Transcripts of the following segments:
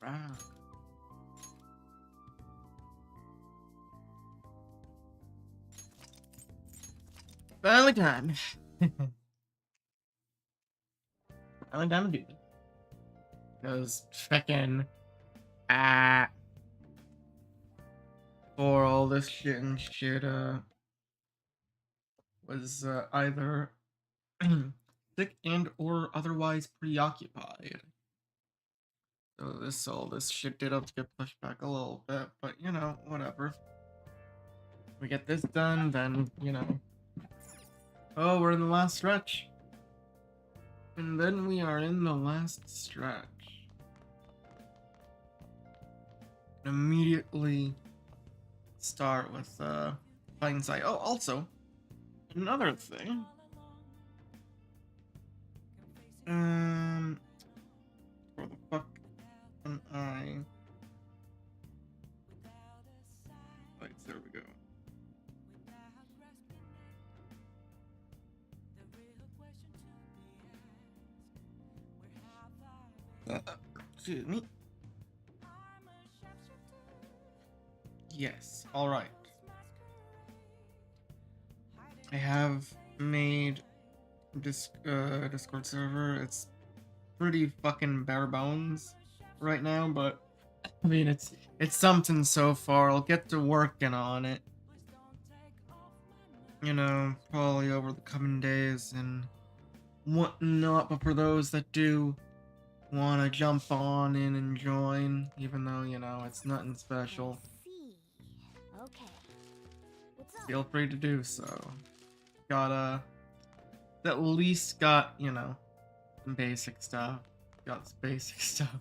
Wow. Finally time. Finally time to do it. Because fucking for all this shit and shit was either sick and or otherwise preoccupied. So all this shit did have to get pushed back a little bit, but you know, whatever. We get this done, then you know. Oh, we're in the last stretch. And then we are in the last stretch. Immediately start with hindsight. Oh, also, another thing. Where the fuck am I? Right, there we go. Excuse me. Yes, alright. I have made Discord server. It's pretty fucking bare bones right now, but I mean it's something so far. I'll get to working on it. You know, probably over the coming days and whatnot, but for those that do want to jump on in and join, even though, you know, it's nothing special, okay. What's up? feel free to do so. Gotta at least got, you know, some basic stuff. Got this basic stuff.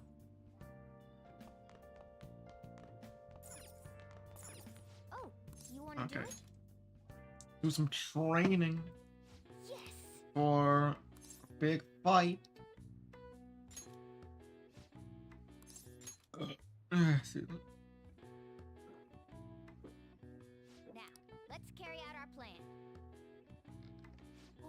Oh, you want to do it? Do some training Yes. for a big fight. Excuse me. Now, let's carry out our plan. Whoa.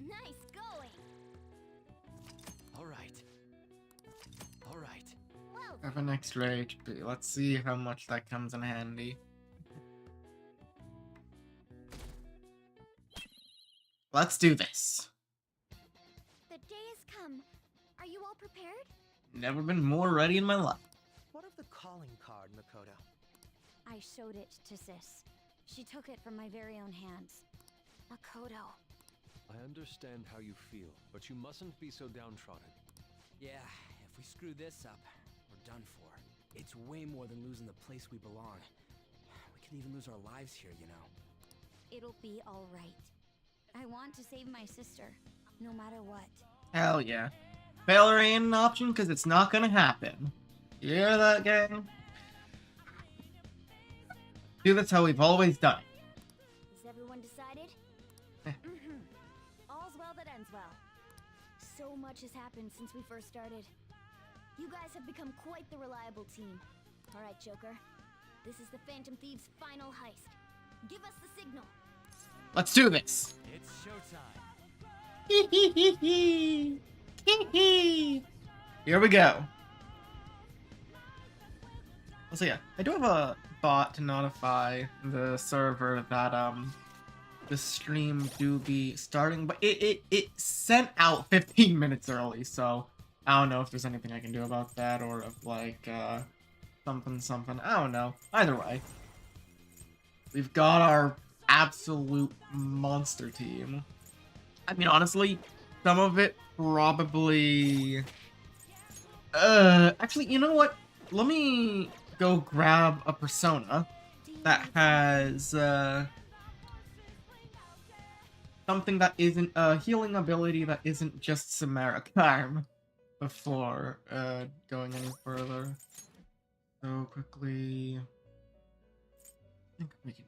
Nice going. All right. Well, I have an extra HP. Let's see how much that comes in handy. Let's do this. the day has come. Are you all prepared? Never been more ready in my life. What of the calling card, Makoto? I showed it to Sis. She took it from my very own hands. Makoto. I understand how you feel, but you mustn't be so downtrodden. Yeah, if we screw this up, we're done for. It's way more than losing the place we belong. We could even lose our lives here, you know. It'll be all right. I want to save my sister, no matter what. Hell yeah. Failure ain't an option because it's not gonna happen. You hear that, gang? Dude, that's how we've always done it. Is everyone decided? All's well that ends well. So much has happened since we first started. You guys have become quite the reliable team. All right, Joker. This is the Phantom Thieves' final heist. Give us the signal. Let's do this. It's showtime. Here we go. So yeah, I do have a bot to notify the server that the stream do be starting, but it sent out 15 minutes early, so I don't know if there's anything I can do about that, or if like something. I don't know. Either way, we've got our absolute monster team. I mean, honestly, some of it probably... actually, you know what? Let me go grab a persona that has, something that isn't a healing ability that isn't just Samaric Charm before, going any further. So quickly... I think we can...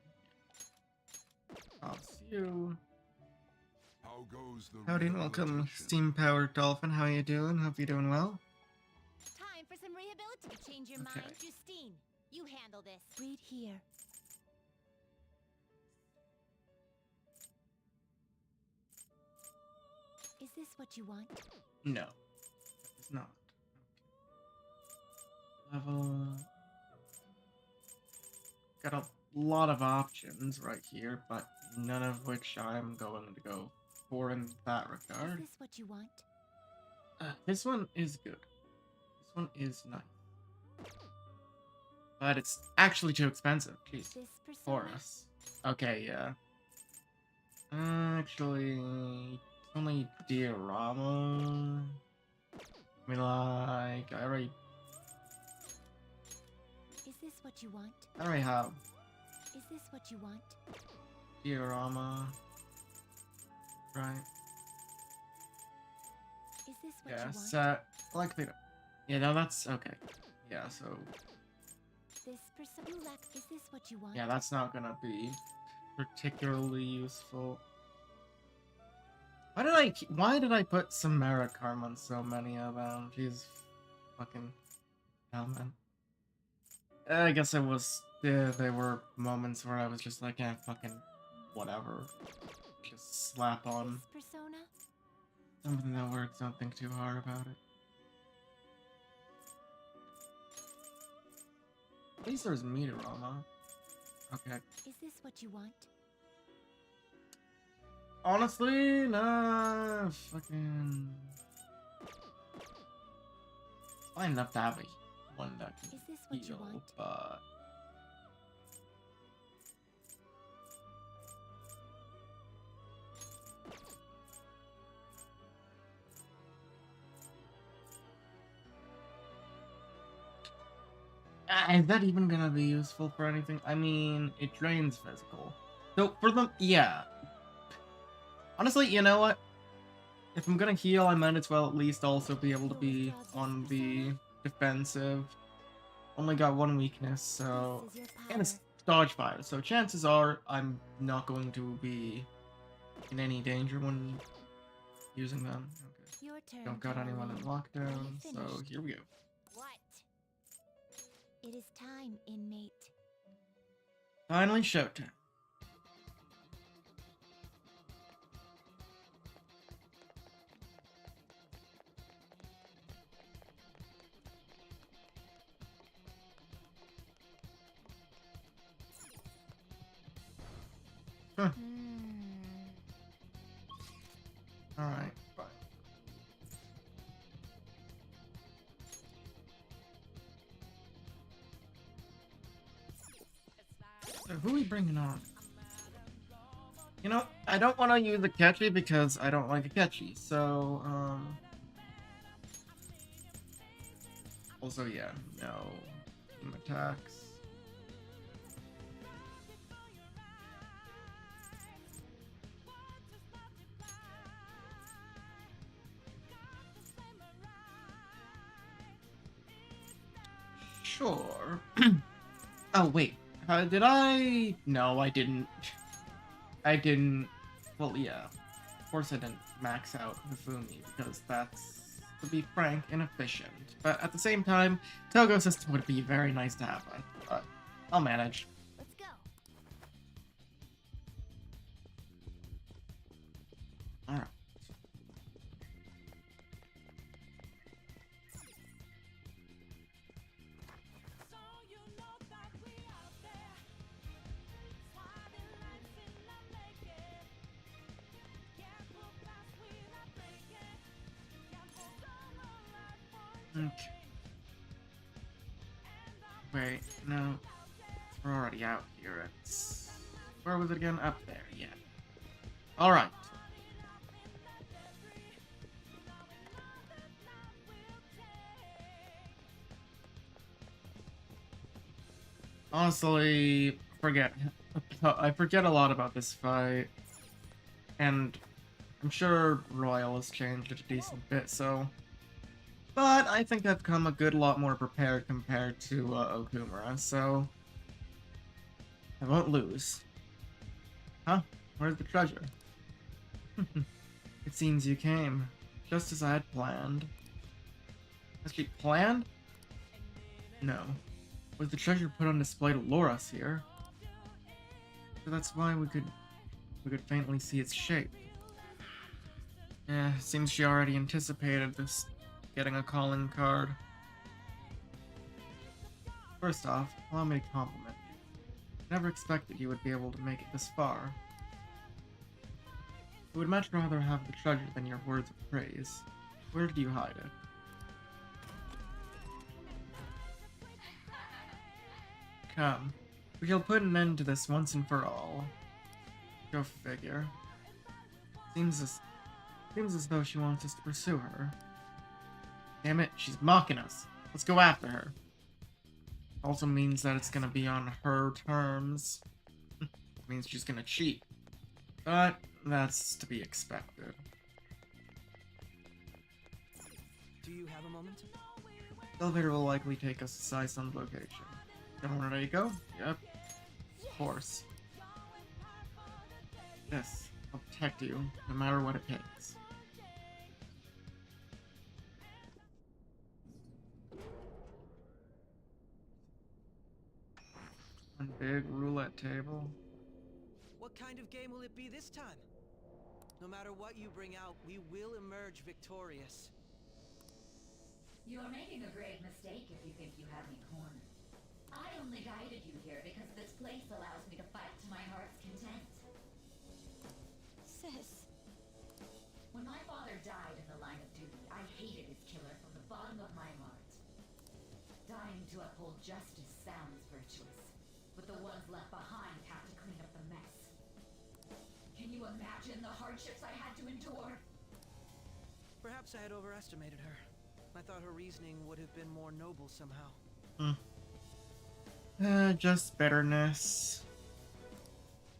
I'll see you. How goes the Howdy and welcome, rehabilitation? Steam-powered Dolphin. How you doing? Hope you're doing well. Time for some rehabilitation. Change your Okay. mind, Justine. You handle this. Right here. this what you want? No, it's not. Level. Got a lot of options right here, but none of which I'm going to go for in that Is regard. this what you want? This one is good. This one is nice. But it's actually too expensive. Jeez. This For persona? us. Okay, yeah. Actually, it's only diorama. I mean, like, Is this what you want? I already have Is this what you want? diorama. Right. Is this what Yeah, you want? set. Like, yeah, no, that's okay. Yeah, so, This persona. You lack. Is this what you want? yeah, that's not gonna be particularly useful. Why did I put Samara Karm on so many of them? She's fucking hell, man. I guess it was, yeah, there were moments where I was just like, yeah, fucking whatever. Just slap on This persona? something that works, don't think too hard about it. At least there's Meteorama. Okay. Is this what you want? Honestly, nah, fucking... It's fine enough to have one that can Is this what you heal, want? but... Is that even gonna be useful for anything? I mean, it drains physical. So, for them, yeah. Honestly, you know what? If I'm gonna heal, I might as well at least also be able to be on the defensive. Only got one weakness, so... This is your And it's power. dodge fire, so chances are I'm not going to be in any danger when using them. Okay. Your turn. Don't got anyone in Caroline. lockdown, so finished? here we go. What? It is time, inmate. Finally, showtime. Huh. Alright, fine. So who are we bringing on? You know, I don't want to use a catchy because I don't like a catchy, so, Also, yeah, no team attacks. Sure. Oh, wait. Did I? No, I didn't. I didn't. Well, yeah. Of course I didn't max out Hifumi, because that's, to be frank, inefficient. But at the same time, Togo system would be very nice to have, but I'll manage. Let's go. Alright. Okay. Wait, no. We're already out here. It's... Where was it again? Up there, yeah. Alright. Honestly, I forget a lot about this fight. And I'm sure Royal has changed it a decent bit, so... But I think I've come a good lot more prepared compared to Okumura, so... I won't lose. Huh? Where's the treasure? It seems you came, just as I had planned. Actually, planned? No. Was the treasure put on display to lure us here? So that's why we could faintly see its shape. Yeah, seems she already anticipated this, getting a calling card. First off, allow me to compliment you. Never expected you would be able to make it this far. I would much rather have the treasure than your words of praise. Where did you hide it? Come, we shall put an end to this once and for all. Go figure. Seems as though she wants us to pursue her. Damn it, she's mocking us. Let's go after her. Also means that it's gonna be on her terms. Means she's gonna cheat. But that's to be expected. Do you have a moment? The elevator will likely take us to Sai-sun's location. Everyone ready to go? Yep. Of course. Yes, I'll protect you, no matter what it takes. One big roulette table. What kind of game will it be this time? No matter what you bring out, we will emerge victorious. You're making a grave mistake if you think you have me cornered. I only guided you here because this place allows me to fight to my heart's content. Sis. When my father died in the line of duty, I hated his killer from the bottom of my heart. Dying to uphold justice sounds virtuous, but the ones left behind have to clean up the mess. Can you imagine the hardships I had to endure? Perhaps I had overestimated her. I thought her reasoning would have been more noble somehow. Just bitterness.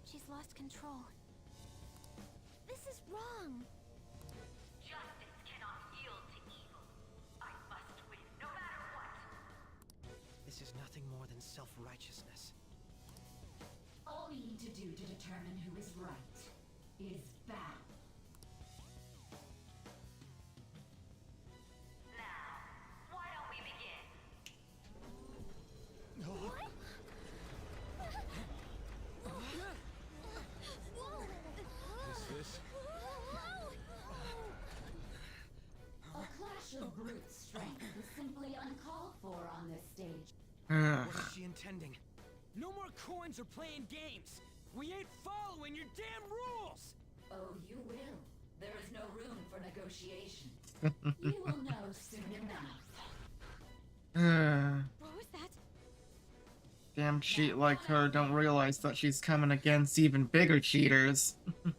She's lost control. This is wrong. Justice cannot yield to evil. I must win, no matter what. This is nothing more than self-righteousness. All we need to do to determine who is right is battle. Now, why don't we begin? This? A clash of brute strength is simply uncalled for on this stage. What is she intending? No more coins or playing games. We ain't following your damn rules. Oh, you will. There is no room for negotiation. You will know soon enough. What was that? Damn cheat like her don't realize that she's coming against even bigger cheaters. You'll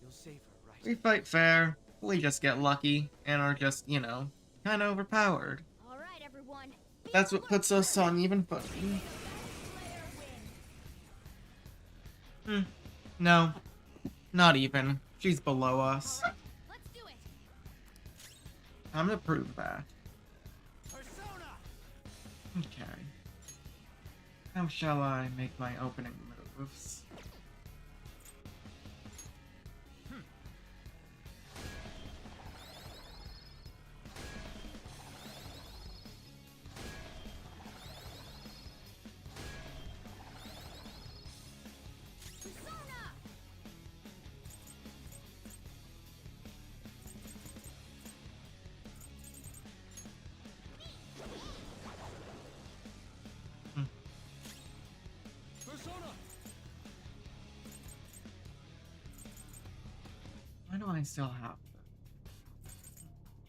save her, right? We fight fair, we just get lucky, and are just, you know, kinda overpowered. All right, everyone. That's what puts us on even footing. No. Not even. She's below us. Let's do it. I'm gonna prove that. Persona! Okay. How shall I make my opening moves? Persona! Why do I still have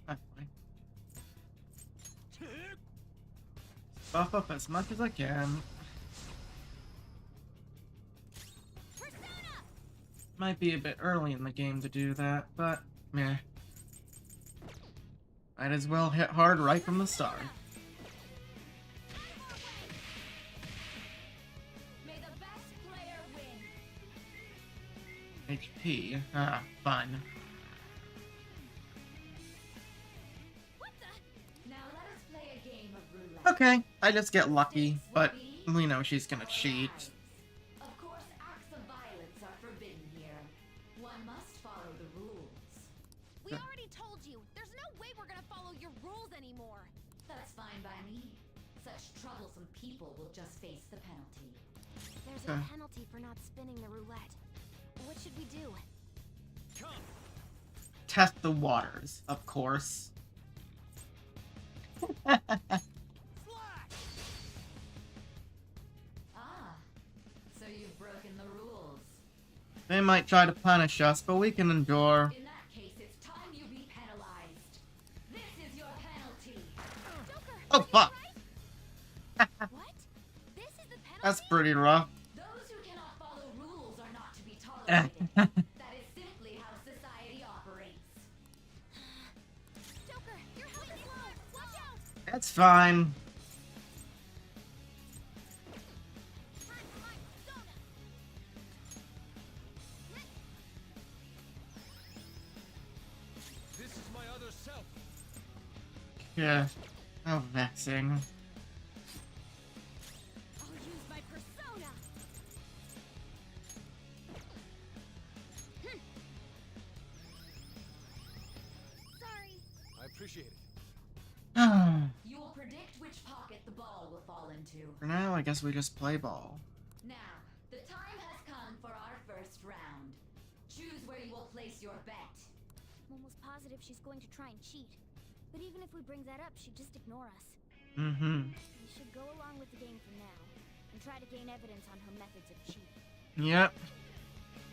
that? Anyway. Buff up as much as I can. Might be a bit early in the game to do that, but meh. Might as well hit hard right from the start. May the best player win. HP. Ah, fine. What the? Now let us play a game of roulette. Okay, I just get lucky, but we know she's gonna cheat. Of course, acts of violence are forbidden here. One must follow the rules. We already told you. There's no way we're gonna follow your rules anymore. That's fine by me. Such troublesome people will just face the penalty. There's a penalty for not spinning the roulette. What should we do? Test the waters, of course. So you've broken the rules. They might try to punish us, but we can endure. In that case, it's time you be penalized. This is your penalty. Joker, Oh, fuck. what? This is the penalty? That's pretty rough. Those who cannot follow rules are not to be tolerated. That is simply how society operates. Joker, your health is low. Watch out. That's fine. Time for my persona. This is my other self. Yeah. How vexing. I'll use my persona. Sorry. I appreciate it. You will predict which pocket the ball will fall into. For now, I guess we just play ball. Now, the time has come for our first round. Choose where you will place your bet. I'm almost positive she's going to try and cheat. But even if we bring that up, she'd just ignore us. Mm-hmm. We should go along with the game for now, and try to gain evidence on her methods of cheating. Yep.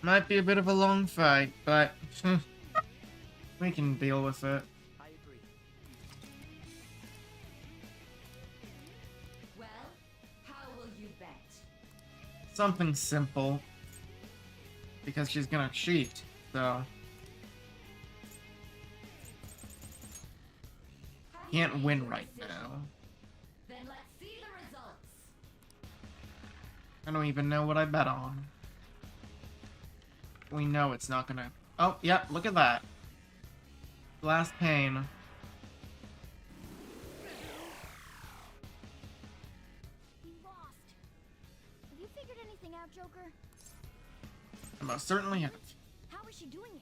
Might be a bit of a long fight, but we can deal with it. I agree. Well, how will you bet? Something simple. Because she's gonna cheat, so... Can't win right now. Then let's see the results. I don't even know what I bet on. We know it's not gonna... Oh, yep, look at that. Glass pane. We lost. Have you figured anything out, Joker? I most certainly have. How is she doing it?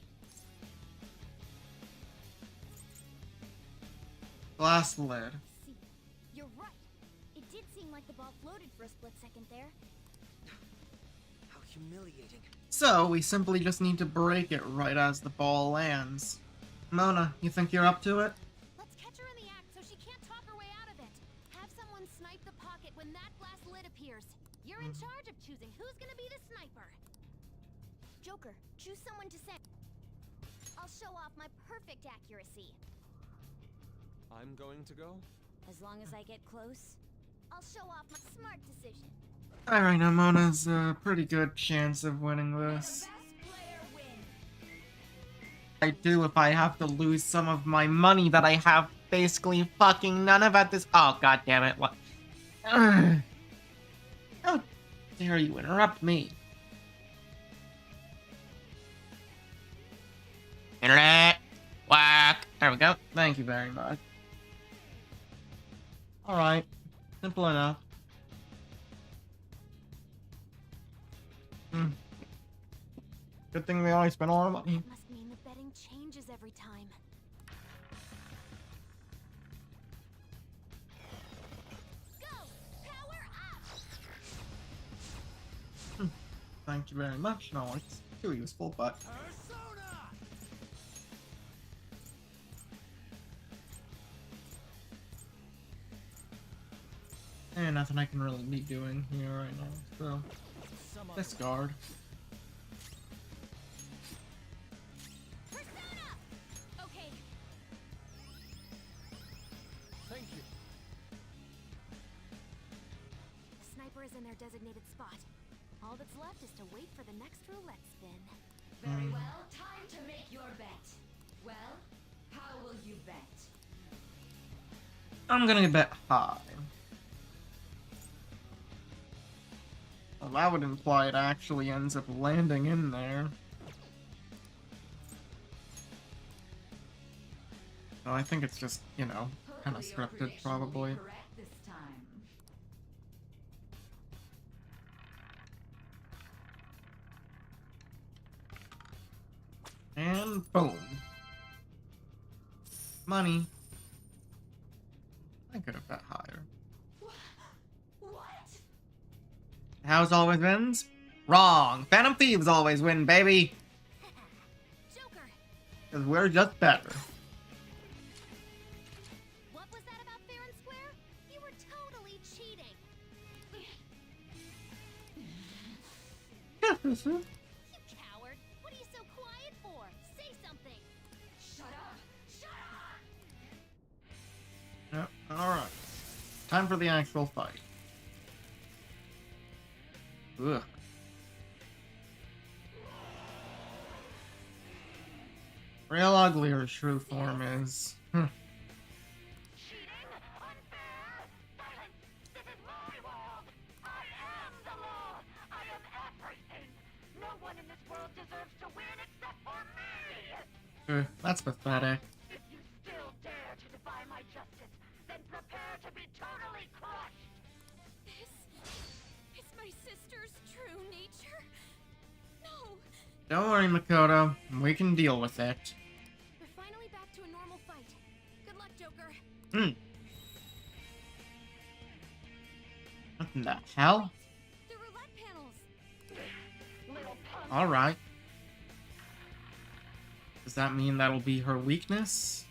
Glass lid. See, you're right. It did seem like the ball floated for a split second there. How humiliating. So, we simply just need to break it right as the ball lands. Mona, you think you're up to it? Let's catch her in the act so she can't talk her way out of it. Have someone snipe the pocket when that glass lid appears. You're in charge of choosing who's gonna be the sniper. Joker, choose someone to send. I'll show off my perfect accuracy. I'm going to go? As long as I get close, I'll show off my smart decision. Alright, now Mona's a pretty good chance of winning this. Best player wins. I do if I have to lose some of my money that I have basically fucking none of at this- Oh, god damn it, what? Ugh. How dare you interrupt me? Internet! Whack! There we go. Thank you very much. Alright. Simple enough. Good thing we only spent a lot of money. That must mean the betting changes every time. Go! Power up! Thank you very much. No, it's too useful, but... Persona! nothing I can really be doing here right now, so... Discard. Persona! Okay, Thank you. the sniper is in their designated spot. All that's left is to wait for the next roulette spin. Very well, time to make your bet. Well, how will you bet? I'm gonna bet high. Well, that would imply it actually ends up landing in there. So I think it's just, you know, kind of Hopefully your scripted, prediction will be probably. correct this time. And boom. Money. I could have bet higher. What? House always wins? Wrong. Phantom Thieves always win, baby. Joker, Because we're just better. What was that about fair and square? You were totally cheating. You coward. What are you so quiet for? Say something. Shut up! Shut up! Yep, alright. Time for the actual fight. Ugh. Real ugly her true form is. Cheating? Unfair? Silence! This is my world! I am the law! I am everything! No one in this world deserves to win except for me! That's pathetic. If you still dare to defy my justice, then prepare to be totally crushed! This is my sister's true nature. No. Don't worry, Makoto. We can deal with it. We're finally back to a normal fight. Good luck, Joker. What in the hell? The roulette panels. Little punk! Alright. Does that mean that'll be her weakness?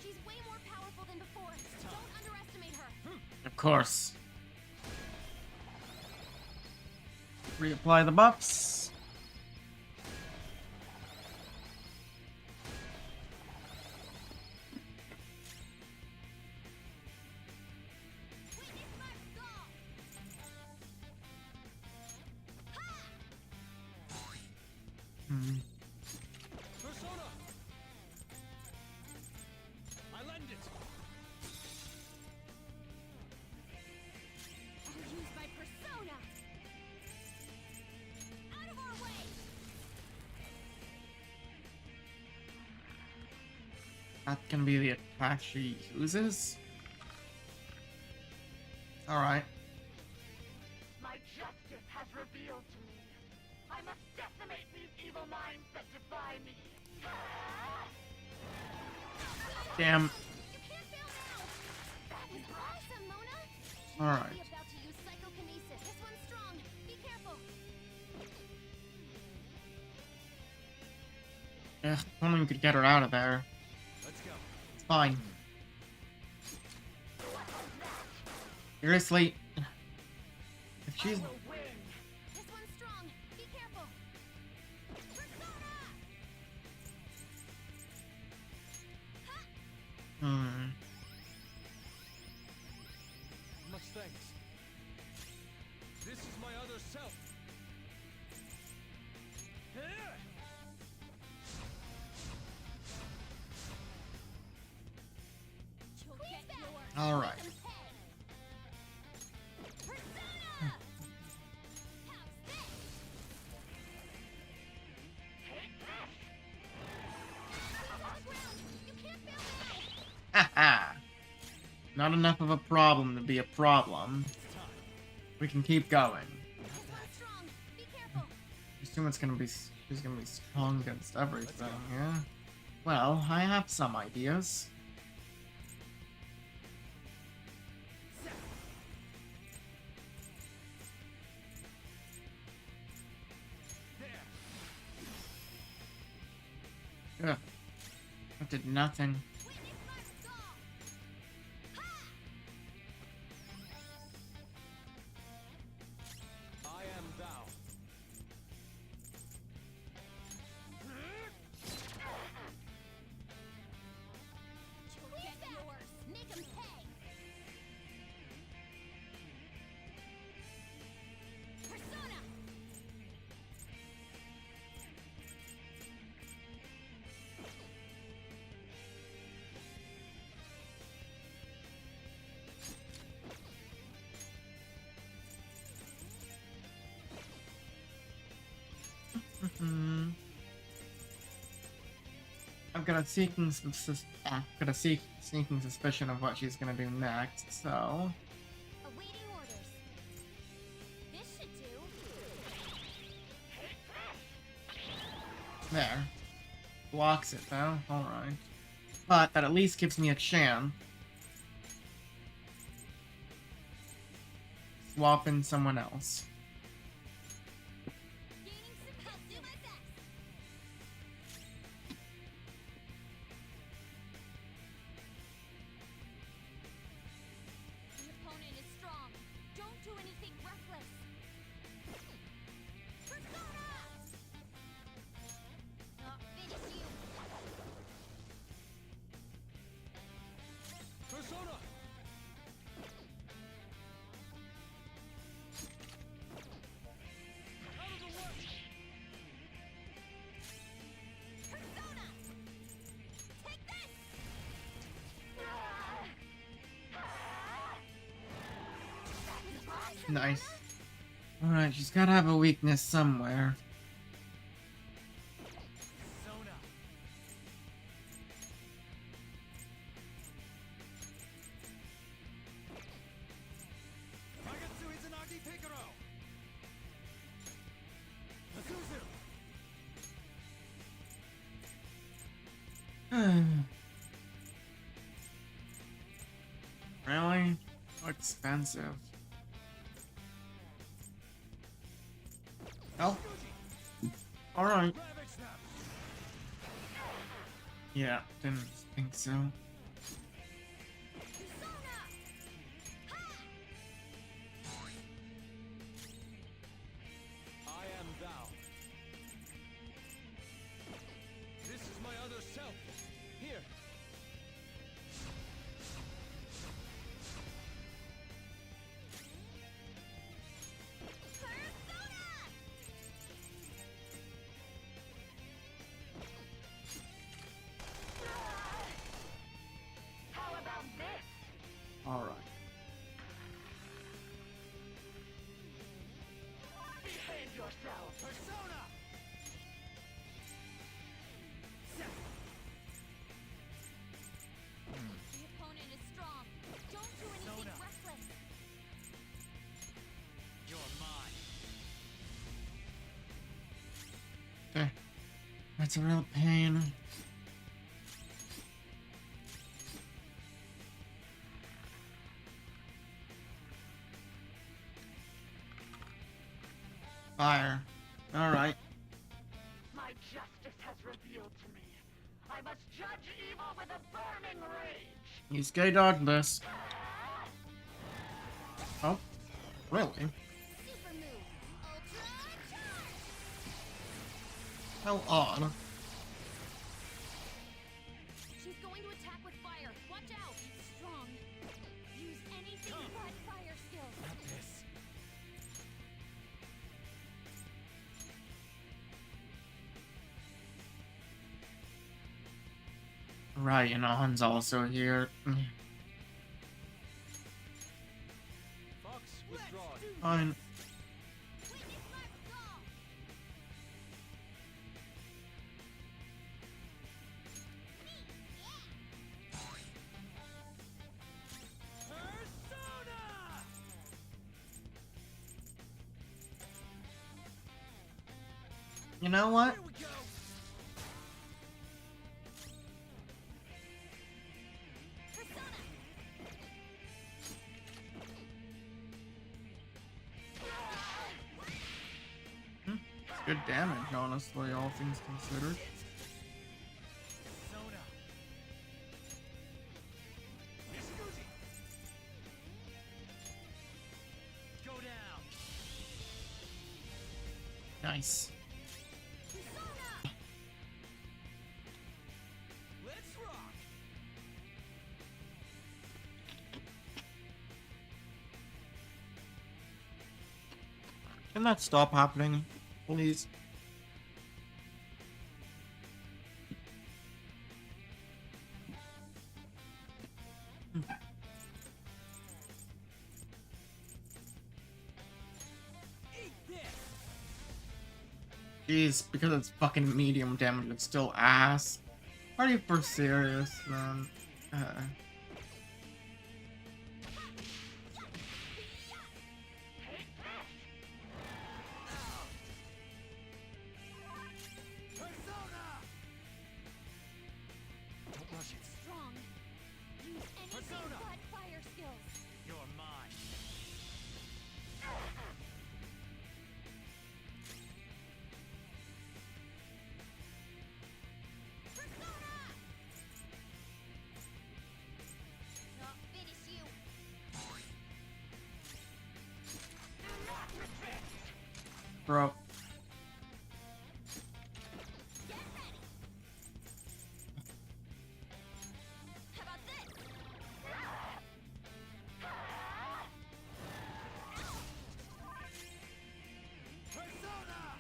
She's way more powerful than before. Don't underestimate her. Of course. Reapply the buffs. Witness my skull. Persona! I lend it! I'll use my persona. Out of our way. That can be the attack she uses. Alright. My justice has revealed to me. I must decimate these evil minds that defy me. Damn. You can't fail now. That was awesome, Mona. Alright. Be about to use psychokinesis. This one's strong. Be careful. Yeah, if only we could get her out of there. Let's go. It's fine. Seriously. If she's... This one's strong. Be careful. Persona! Much thanks. This is my other self. You'll get yours. Alright. Persona! How's this? On the ground. You can't fail now. Haha. Not enough of a problem to be a problem. We can keep going. This one's strong. Be careful. I assume it's gonna be she's gonna be strong against everything, yeah? Well, I have some ideas. Ugh. That did nothing. Witness my skull. I am thou. You'll get yours. Make 'em pay. Persona. I've got a sneaking suspicion of what she's gonna do next, so Awaiting orders. This should do. there. Blocks it though, alright. But that at least gives me a chance. Swap in someone else. Gaining some. I'll do my best. Nice. Alright, she's gotta have a weakness somewhere. Persona. Magatsu Izanagi Picaro. Azuzu. Really? So expensive. Oh. Alright. Ravage Snap. Yeah, didn't think so. I am thou. This is my other self. Here. How about this? Alright. Behave yourself. Persona. The opponent is strong. Don't do anything Sona. reckless. You're mine. Okay. That's a real pain. Fire. Alright. My justice has revealed to me. I must judge evil with a burning rage. He's gay dog this. Oh. Really? Super move. Ultra charge. How odd. She's going to attack with fire. Watch out. It's strong. Use anything but fire skills. Not this. Right, and On's also here. Fox withdrawn. Fine. Witness my resolve. Persona. You know what? Here we go. Persona. It's good damage, honestly, all things considered. Persona. Nishiguchi. Go down. Nice. Persona. Let's rock. Can that stop happening? Please. Eat this. Jeez, because it's fucking medium damage, it's still ass. Are you for serious, man? Persona. Don't rush it. Strong. Use anything Persona. but fire skills. You're mine. I'll finish you. Bro. Get ready. How about this? Persona.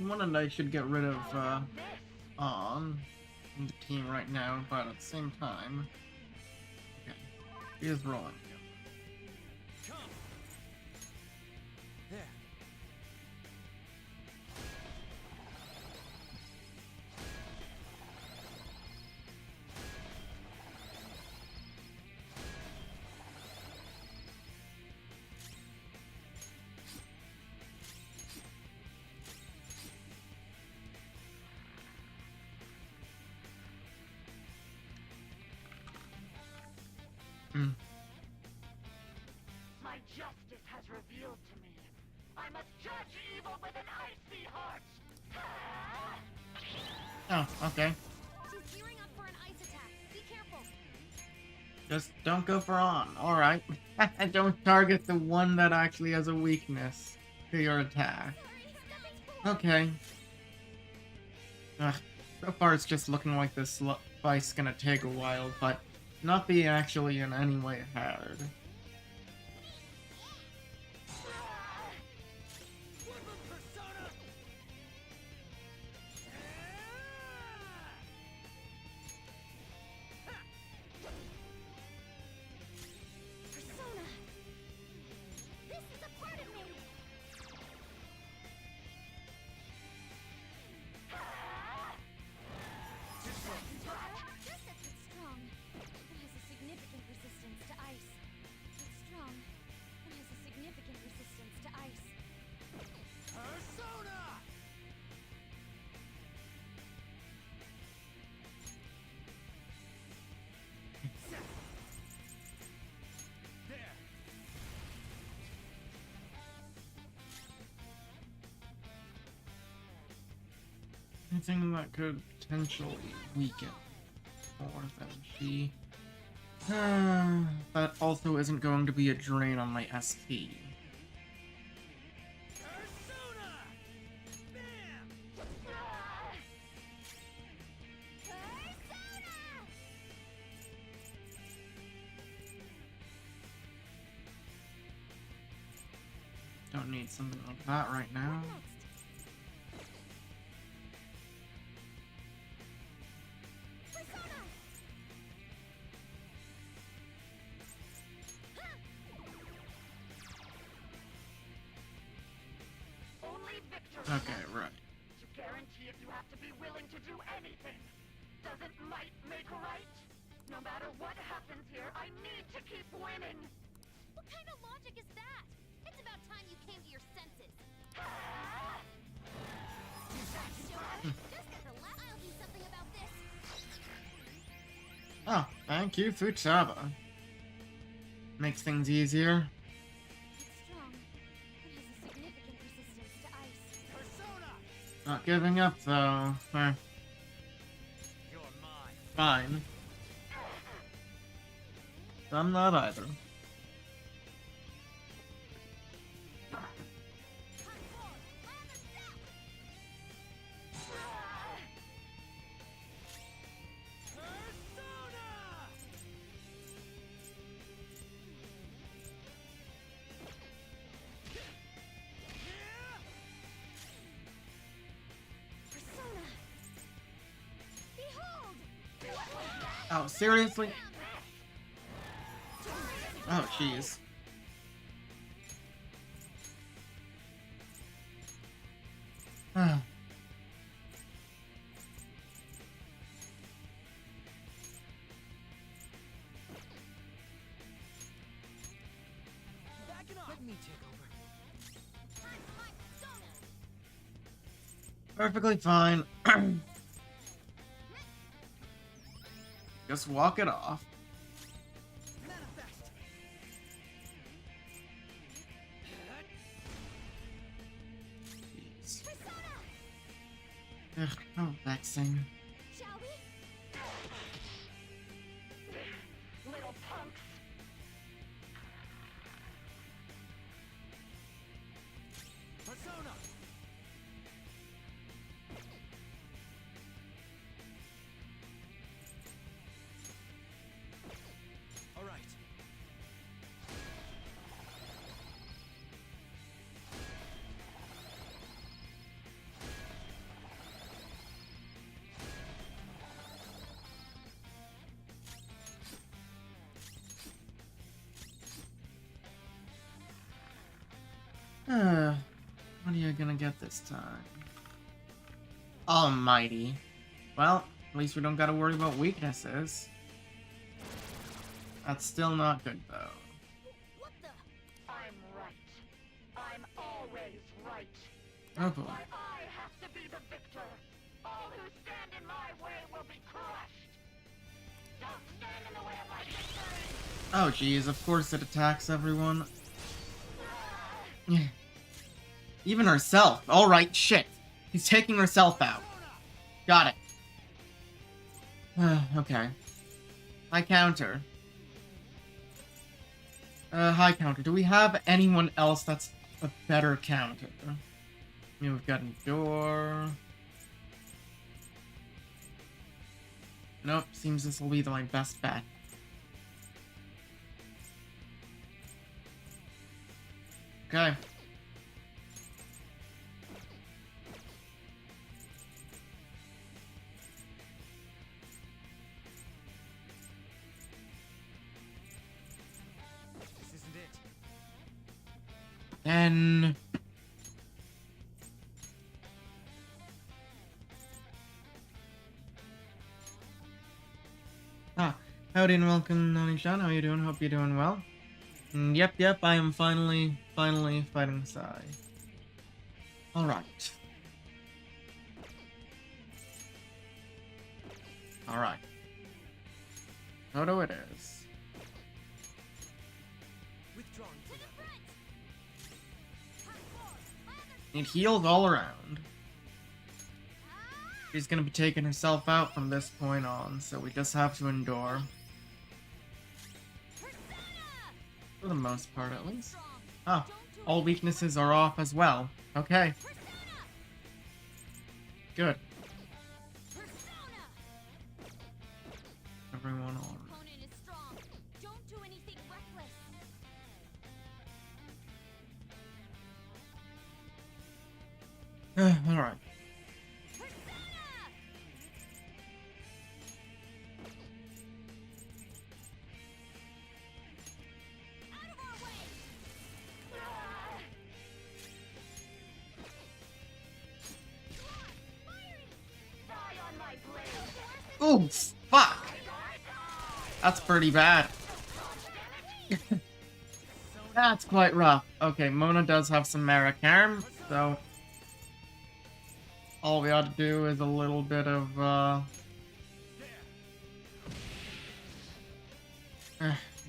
one that I should get rid of on the team right now, but at the same time, okay, he is rolling. Come. There. Hmm. My justice has revealed to me. I must judge evil with an icy heart. Oh, okay. She's gearing up for an ice attack. Be careful. Just don't go for on. Alright. Don't target the one that actually has a weakness to your attack. Okay. Ugh. So far it's just looking like this fight's gonna take a while, but not be actually in any way hard. Persona! This is a part of me! Just as it's strong. It has a significant resistance to ice. It's strong. It has a significant resistance to ice. Persona! There. Anything that could potentially weaken more than she. That also isn't going to be a drain on my SP. Persona! Bam! Don't need something like that right now. Only victory. Okay, right. To guarantee it, you have to be willing to do anything. Doesn't might make right? No matter what happens here, I need to keep winning. What kind of logic is that? It's about time you came to your senses. Just get relaxed. I'll do something about this. Oh, thank you, vtuber. Makes things easier. It's strong. It has a significant resistance to ice. Persona! Not giving up though. You're mine. Fine. I'm not either. Persona! Behold! Oh, seriously? Oh, jeez. Ah. Backing off. Let me take over. Time for my persona! Perfectly fine. Just walk it off. Manifest. Jeez. Persona! Ugh, oh, vexing. Shall we? Little punks. Persona! All right. What are you gonna get this time? Almighty. Well, at least we don't gotta worry about weaknesses. That's still not good, though. What the? I'm right. I'm always right. Oh boy. Why I have to be the victor. All who stand in my way will be crushed. Don't stand in the way of my victory. Oh geez, of course it attacks everyone. Even herself. Alright, shit. He's taking herself out. Got it. Okay. High counter. High counter. Do we have anyone else that's a better counter? I mean, we've got a door. Nope, seems this will be my best bet. Okay. This isn't it. Then... howdy and welcome, Nani-chan. How you doing? Hope you're doing well. Yep, I am finally fighting Sai. Alright. Alright. Toto it is. Withdrawn To from the that. front! Need heals all around. She's gonna be taking herself out from this point on, so we just have to endure. For the most part, at least. Ah, all weaknesses are off as well. Okay. Good. Everyone on. Opponent is strong. Don't do anything reckless. Alright. Out of our way! Die on my blade. Oh, fuck! That's pretty bad. That's quite rough. Okay, Mona does have some Marikarm, so... all we ought to do is a little bit of,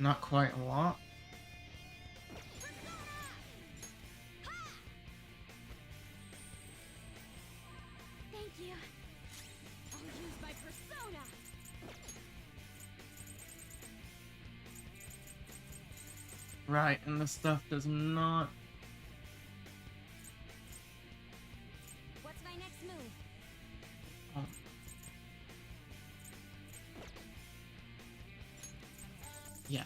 not quite a lot. Thank you. I'll use my persona. Right, and this stuff does not... What's my next move? Oh. Yeah.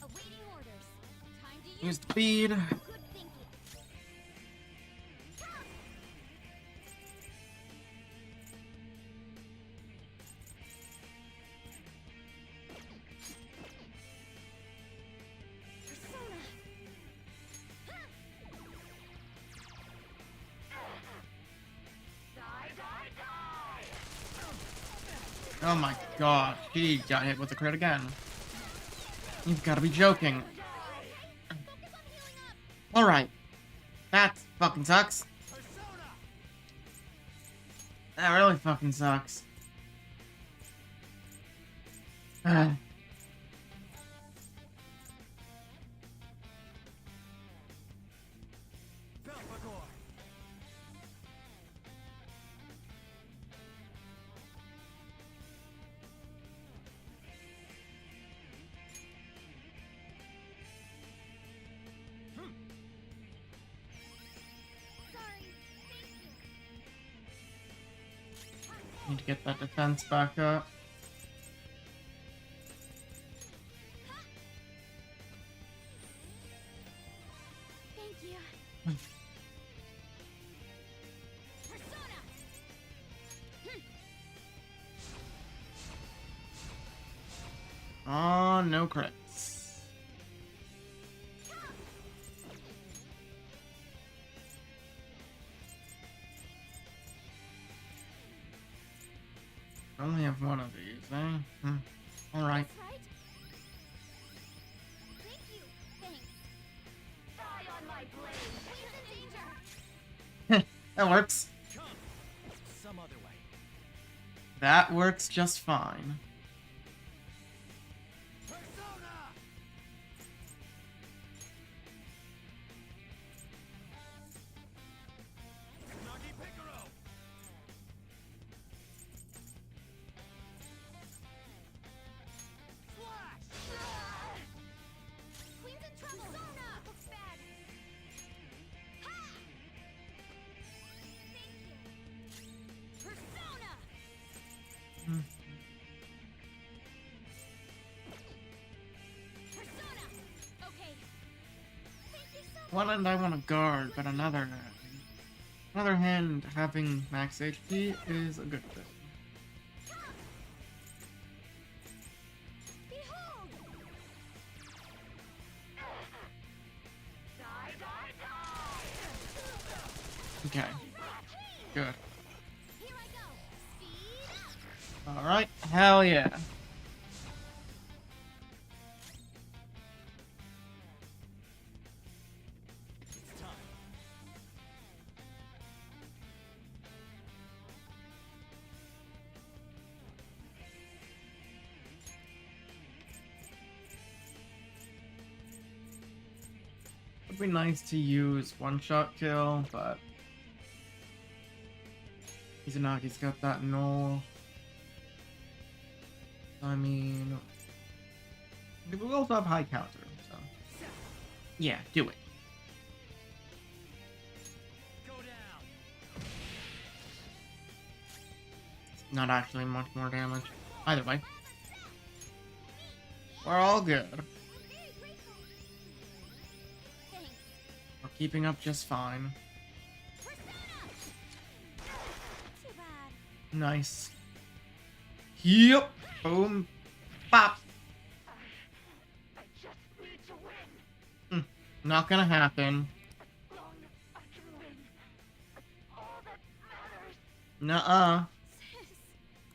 Awaiting orders. Time to Use use speed. good thinking. Persona. Oh my god, she got hit with a crit again. You've got to be joking. Alright. That fucking sucks. That really fucking sucks. Belphegor. Sorry. Thank you. Need to get that defense back up. Thank you. Persona. Oh, no crits. I only have one of these, eh? Alright. That's right. Thank you. Thanks. Die on my blade. He's in danger. That works. Come! Some other way. That works just fine. Persona! Nagi Picaro! Flash! Queen's in trouble. Persona. Looks bad. Ha! Thank you. Persona. Persona. Okay. Thank you so much. One hand I want to guard, but another hand having max HP is a good thing. Behold. Okay, good. Here I go. Speed up. Alright, hell yeah. It's time. It'd be nice to use one-shot kill, but Izunagi's got that null. I mean, we also have high counter, so yeah, do it. Go down. Not actually much more damage. Either way, we're all good. We're very grateful. Thanks. We're keeping up just fine. Persona. Too bad. Nice. Yep. Boom. Bop. I just need to win. Not gonna happen. As long as I can win. That's all that matters. Nuh-uh.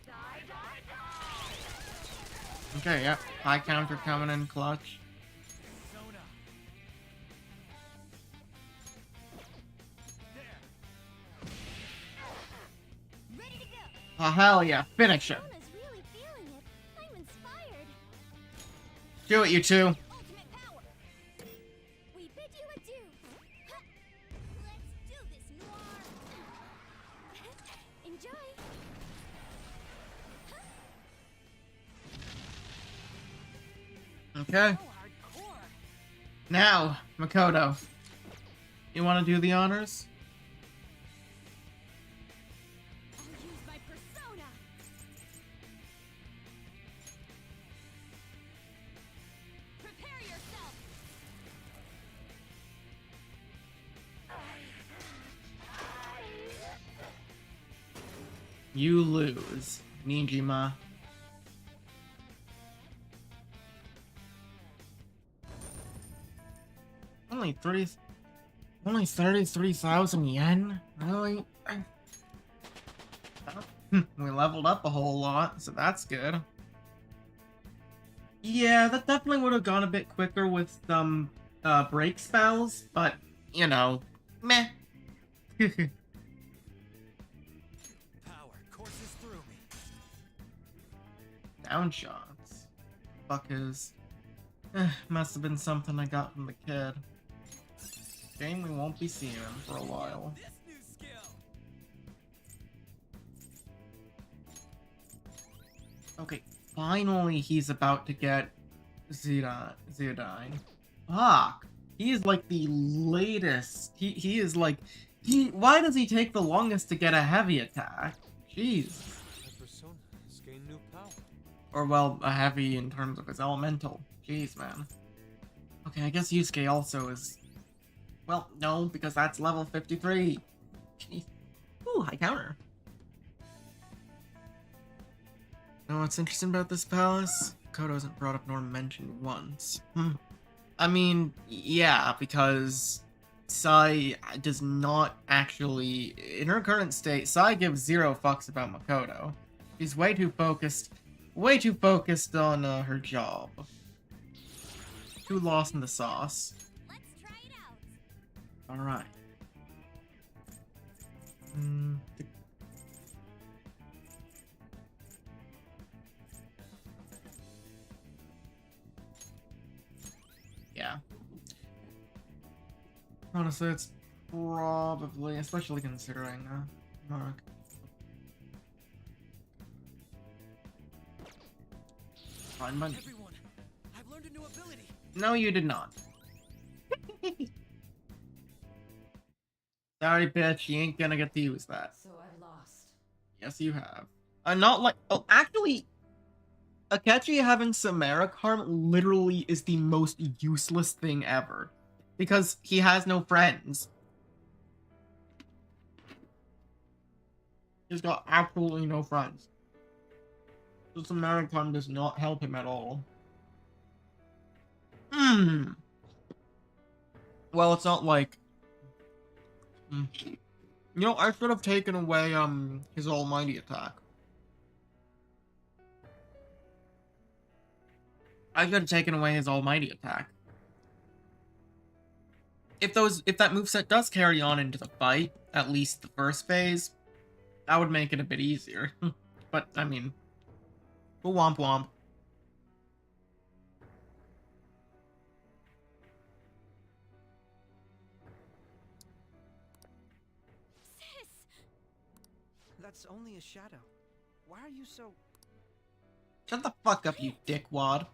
Die, die, die. Okay, yep. High counter coming in clutch. Persona. There. Ready to go. Oh, hell yeah. Finish it. Persona's really feeling it. I'm inspired. Do it, you two. Ultimate power. We bid you adieu. Huh. Let's do this, Noir. Enjoy. Okay. So hardcore. Now, Makoto. You want to do the honors? I'll use my persona. Prepare yourself. You lose, Nijima. Only 33,000 yen? Really? We leveled up a whole lot, so that's good. Yeah, that definitely would have gone a bit quicker with some break spells, but, you know, meh. Power courses through me. Down shots. Fuck is. Must have been something I got from the kid. Shame we won't be seeing him for a while. This new skill. Okay, finally he's about to get Zidane. Fuck! He is like the latest. He is like why does he take the longest to get a heavy attack? Jeez. My persona has gained new power. Or well, a heavy in terms of his elemental. Jeez, man. Okay, I guess Yusuke also is. Well, no, because that's level 53. Jeez. Ooh, high counter. You know what's interesting about this palace? Makoto isn't brought up nor mentioned once. I mean, yeah, because Sai does not actually, in her current state, Sai gives 0 fucks about Makoto. She's way too focused on her job. Too lost in the sauce. Let's try it out. Alright. Yeah. Honestly, it's probably, especially considering Mark. Fine, money. Everyone, I've learned a new ability. No, you did not. Sorry, bitch, you ain't gonna get to use that. So I've lost. Yes, you have. Not like. Oh, actually, Akechi having Samara Karm literally is the most useless thing ever. Because he has no friends. He's got absolutely no friends. So Samara Karm does not help him at all. Well, it's not like... You know, I should have taken away, his almighty attack. I should have taken away his almighty attack. If that moveset does carry on into the fight, at least the first phase, that would make it a bit easier. But, I mean... Womp womp. That's only a shadow. Why are you so... Shut the fuck up, you dickwad.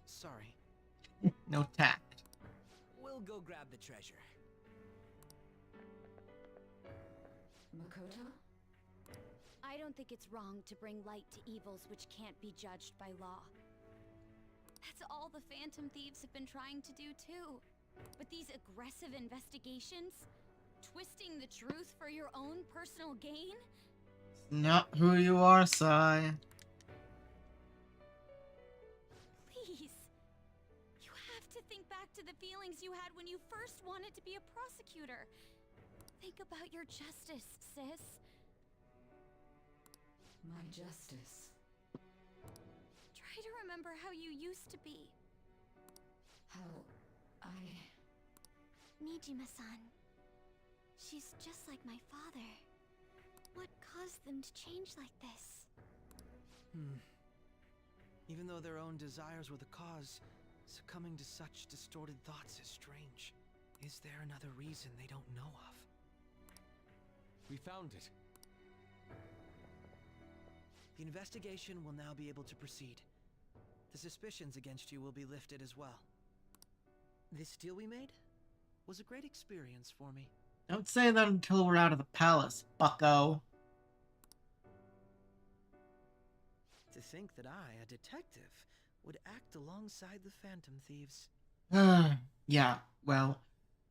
Sorry. No tact. We'll go grab the treasure. Makoto? I don't think it's wrong to bring light to evils which can't be judged by law. That's all the Phantom Thieves have been trying to do too. But these aggressive investigations? Twisting the truth for your own personal gain? Not who you are, Sai. Please. You have to think back to the feelings you had when you first wanted to be a prosecutor. Think about your justice, sis. My justice. Try to remember how you used to be. How I... Nijima-san. She's just like my father. What caused them to change like this? Even though their own desires were the cause, succumbing to such distorted thoughts is strange. Is there another reason they don't know of? We found it. The investigation will now be able to proceed. The suspicions against you will be lifted as well. This deal we made was a great experience for me. Don't say that until we're out of the palace, bucko. To think that I, a detective, would act alongside the Phantom Thieves. Yeah, well,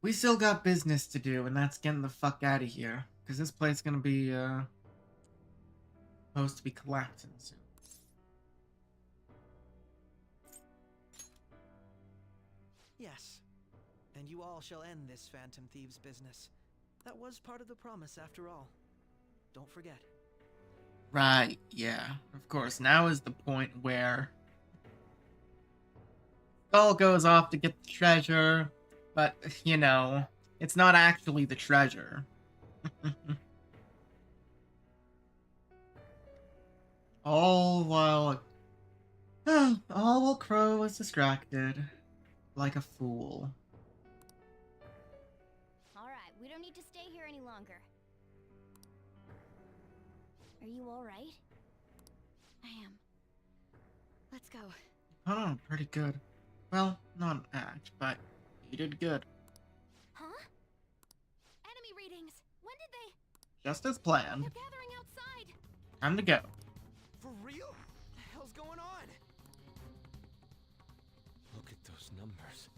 we still got business to do, and that's getting the fuck out of here. Because this place is gonna be, supposed to be collapsing soon. Yes. And you all shall end this Phantom Thieves business. That was part of the promise after all. Don't forget. Right, yeah. Of course, now is the point where Skull goes off to get the treasure, but, you know, it's not actually the treasure. All while Crow was distracted, like a fool. Alright, we don't need to stay here any longer. Are you alright? I am. Let's go. Oh, pretty good. Well, not an act, but you did good. Huh? Enemy readings! When did they... Just as planned. They're gathering outside! Time to go. For real? What the hell's going on? Look at those numbers.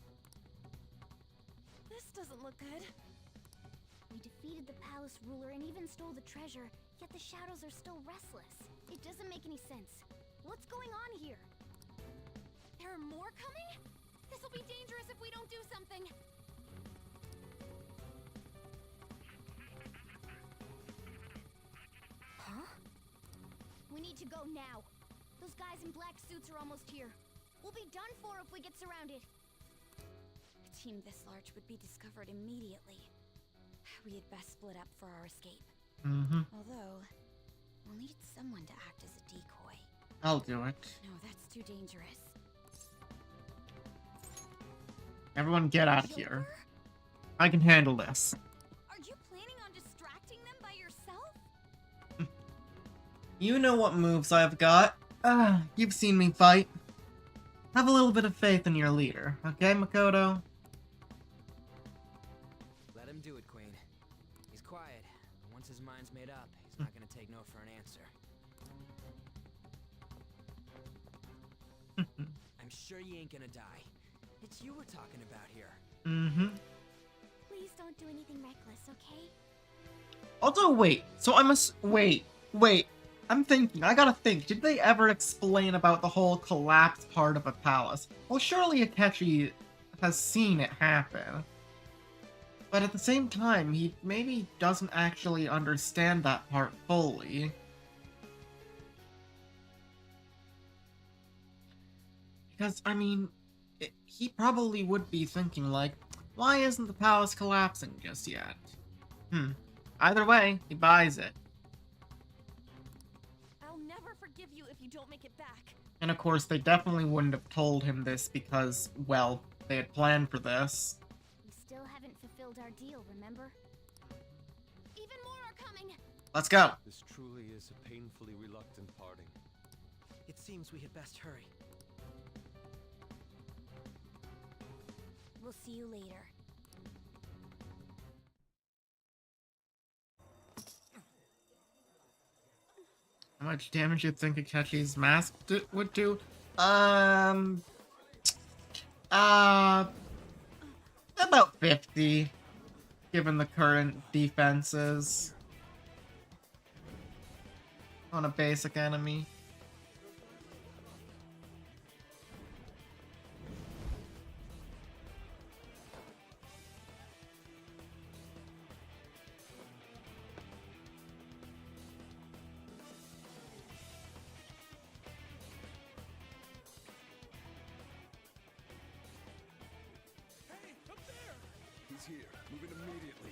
This doesn't look good. We defeated the palace ruler and even stole the treasure, yet the shadows are still restless. It doesn't make any sense. What's going on here? There are more coming? This will be dangerous if we don't do something. Huh? We need to go now. Those guys in black suits are almost here. We'll be done for if we get surrounded. A team this large would be discovered immediately. We had best split up for our escape. Although, we'll need someone to act as a decoy. I'll do it. No, that's too dangerous. Everyone get out of here. Joker? I can handle this. Are you planning on distracting them by yourself? You know what moves I've got. You've seen me fight. Have a little bit of faith in your leader, okay, Makoto? Let him do it, Queen. He's quiet, but once his mind's made up, he's not gonna take no for an answer. I'm sure you ain't gonna die. It's you we're talking about here. Please don't do anything reckless, okay? Also, wait. So I must... Wait. I'm thinking. I gotta think. Did they ever explain about the whole collapse part of a palace? Well, surely Akechi has seen it happen. But at the same time, he maybe doesn't actually understand that part fully. Because, I mean, he probably would be thinking, like, why isn't the palace collapsing just yet? Either way, he buys it. I'll never forgive you if you don't make it back. And of course, they definitely wouldn't have told him this because, well, they had planned for this. We still haven't fulfilled our deal, remember? Even more are coming! Let's go! This truly is a painfully reluctant parting. It seems we had best hurry. We'll see you later. How much damage do you think Akechi's mask would do? About 50, given the current defenses on a basic enemy. He's here. Moving immediately.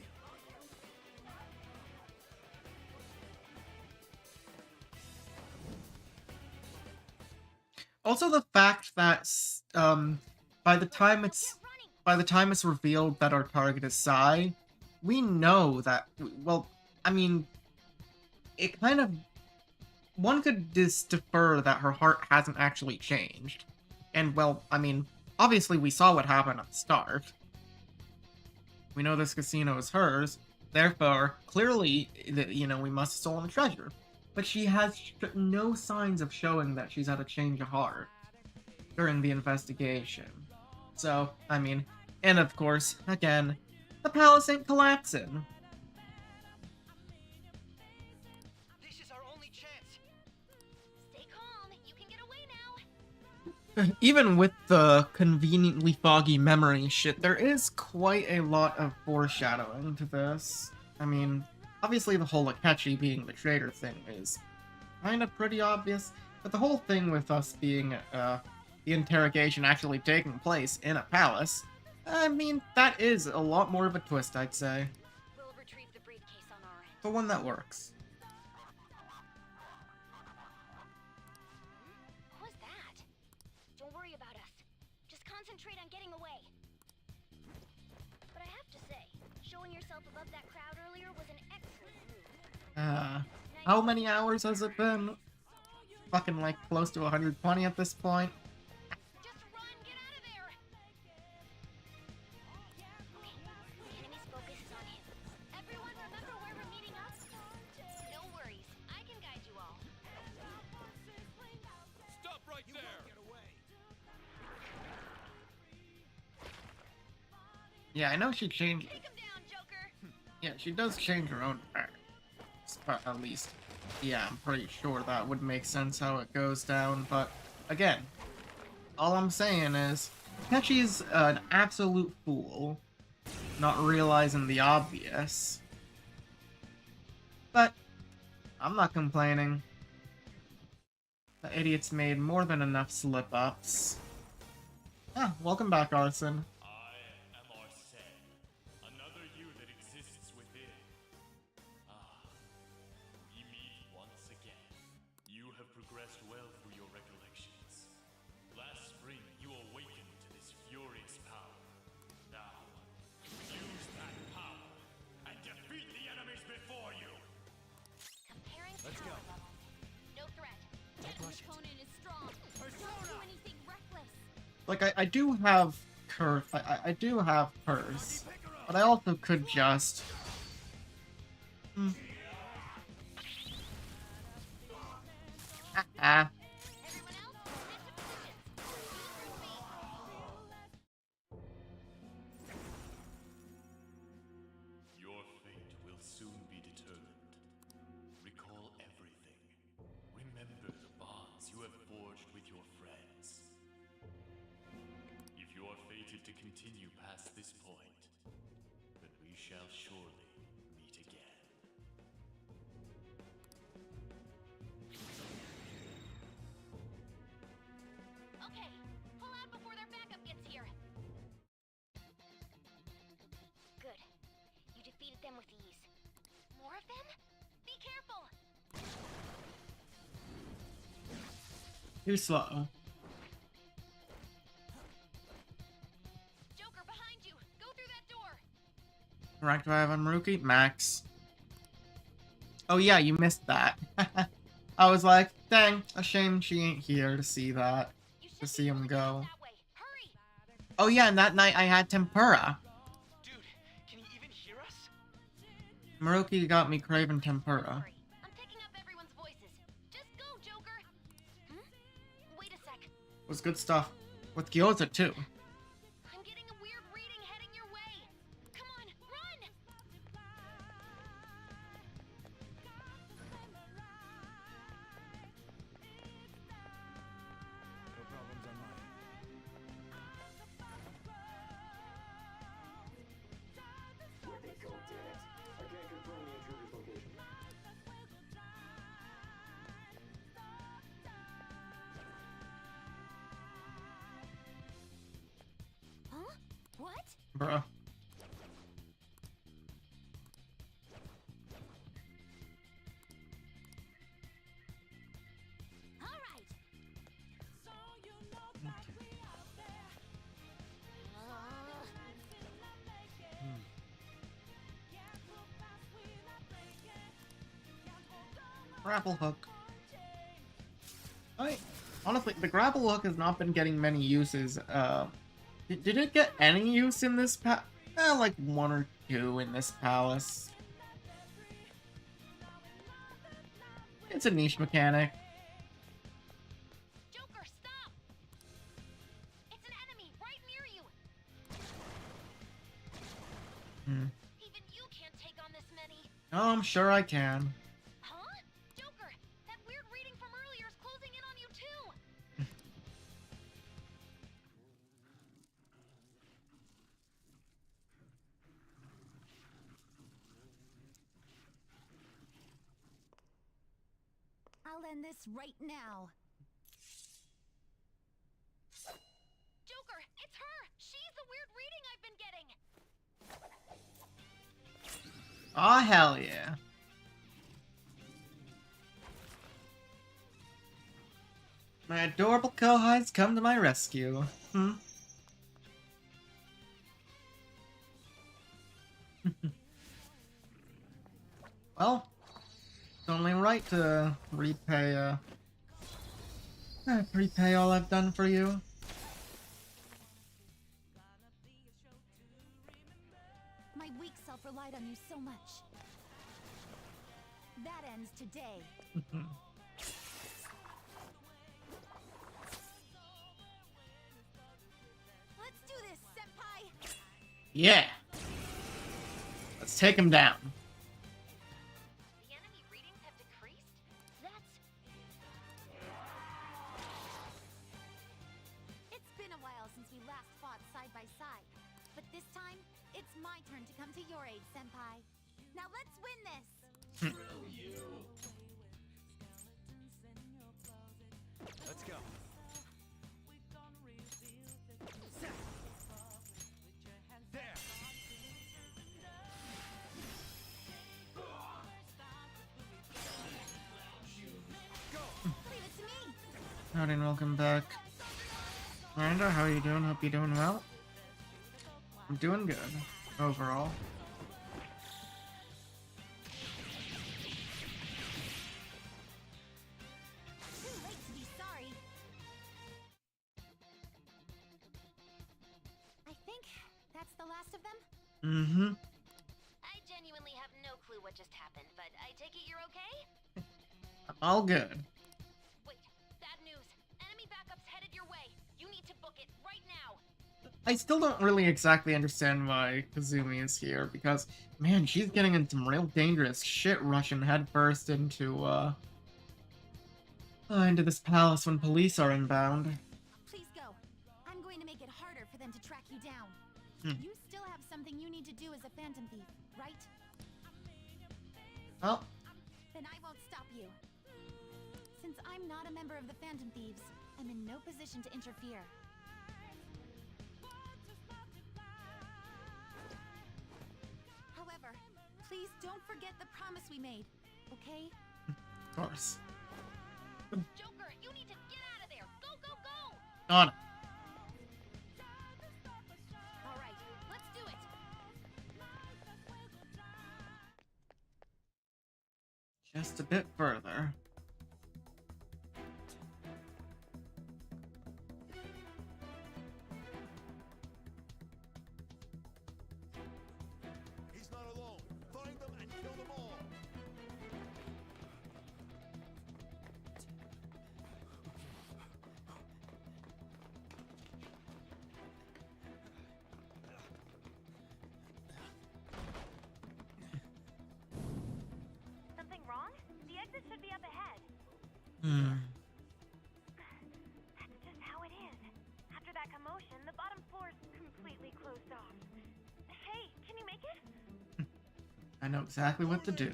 Also, the fact that by the time it's revealed that our target is Sai, we know that. Well, I mean, it kind of one could just defer that her heart hasn't actually changed, and well, I mean, obviously we saw what happened at the start. We know this casino is hers, therefore, clearly, you know, we must have stolen the treasure. But she has no signs of showing that she's had a change of heart during the investigation. So, I mean, and of course, again, the palace ain't collapsing. This is our only chance. Stay calm, you can get away now. Even with the conveniently foggy memory shit, there is quite a lot of foreshadowing to this. I mean, obviously the whole Akechi being the traitor thing is kind of pretty obvious, but the whole thing with us being, the interrogation actually taking place in a palace, I mean, that is a lot more of a twist, I'd say. We'll retrieve the briefcase on our end. But one that works. What was that? Don't worry about us. Just concentrate on getting away. But I have to say, showing yourself above that crowd earlier was an excellent move. How many hours has it been? Fucking like close to 120 at this point. Just run, get out of there! Okay, the enemy's focus is on him. Everyone remember where we're meeting up? No worries, I can guide you all. Stop right there! Get away. Yeah, I know she changed. Take him down, Joker! Yeah, she does change her own part. But at least, yeah, I'm pretty sure that would make sense how it goes down. But again, All I'm saying is, Takechi's an absolute fool, not realizing the obvious. But I'm not complaining. The idiot's made more than enough slip-ups. Ah, welcome back, Arson. I am Arsene, another you that exists within. Ah, we meet once again. You have progressed well through your recollections. Last spring, you awakened to this furious power. Now, use that power and defeat the enemies before you! Comparing Let's power go. levels. No threat. Don't rush it. Opponent is strong. Don't do anything reckless. Like, I do have I do have Curse, but I also could just... Ah. Everyone else, get to positions. Your fate will soon be determined. Recall everything. Remember the bonds you have forged with your friends. If you are fated to continue past this point, then we shall surely meet again. Okay, pull out before their backup gets here. Good. You defeated them with ease. More of them? Be careful! Too slow. Joker, behind you! Go through that door! Rank do I have on Maruki? Max. Oh yeah, you missed that. I was like, dang, a shame she ain't here to see that. You should To see him be able go. to get that way. Hurry! Oh yeah, and that night I had tempura. Dude, can you even hear us? Maruki got me craving tempura. Hurry. I'm picking up everyone's voices. Just go, Joker! Wait a sec. It was good stuff. With gyoza too. I'm getting a weird reading heading your way. Come on, run! No problems on my end. Where they go, damn it. I can't confirm the intruder's location. Huh? What? Bruh. All right. Grapple hook. Honestly, the grapple hook has not been getting many uses. Did it get any use in this like one or two in this palace. It's a niche mechanic. Joker, stop! It's an enemy right near you. Even you can't take on this many. Oh, I'm sure I can. Huh? Joker, that weird reading from earlier is closing in on you too. I'll end this right now. Joker, it's her! She's the weird reading I've been getting! Aw, hell yeah. My adorable co-hides come to my rescue. Well, it's only right to repay all I've done for you. My weak self relied on you so much. That ends today. Let's do this, Senpai! Yeah. Let's take him down. The enemy readings have decreased? That's... we last fought side by side. But this time, it's my turn to come to your aid, Senpai. Now let's win this! Let's go. There. Leave it to me! Howdy and welcome back. Miranda, how are you doing? Hope you're doing well. I'm doing good, overall. Too late to be sorry. I think that's the last of them? Mm-hmm. I genuinely have no clue what just happened, but I take it you're okay? All good. Wait, bad news. Enemy backup's headed your way. You need to book it right now. I still don't really exactly understand why Kazumi is here, because, man, she's getting into some real dangerous shit rushing headfirst into this palace when police are inbound. Please go. I'm going to make it harder for them to track you down. Hmm. You still have something you need to do as a phantom thief, right? Well, Then I won't stop you. Since I'm not a member of the Phantom Thieves, I'm in no position to interfere. However, please don't forget the promise we made, okay? of course. Joker, you need to get out of there! Go, go, go! On it. Alright, let's do it! Just a bit further. He's not alone. Find them and kill them all. Something wrong? The exit should be up ahead. That's just how it is. After that commotion, the bottom floor's completely closed off. Hey, can you make it? I know exactly what to do.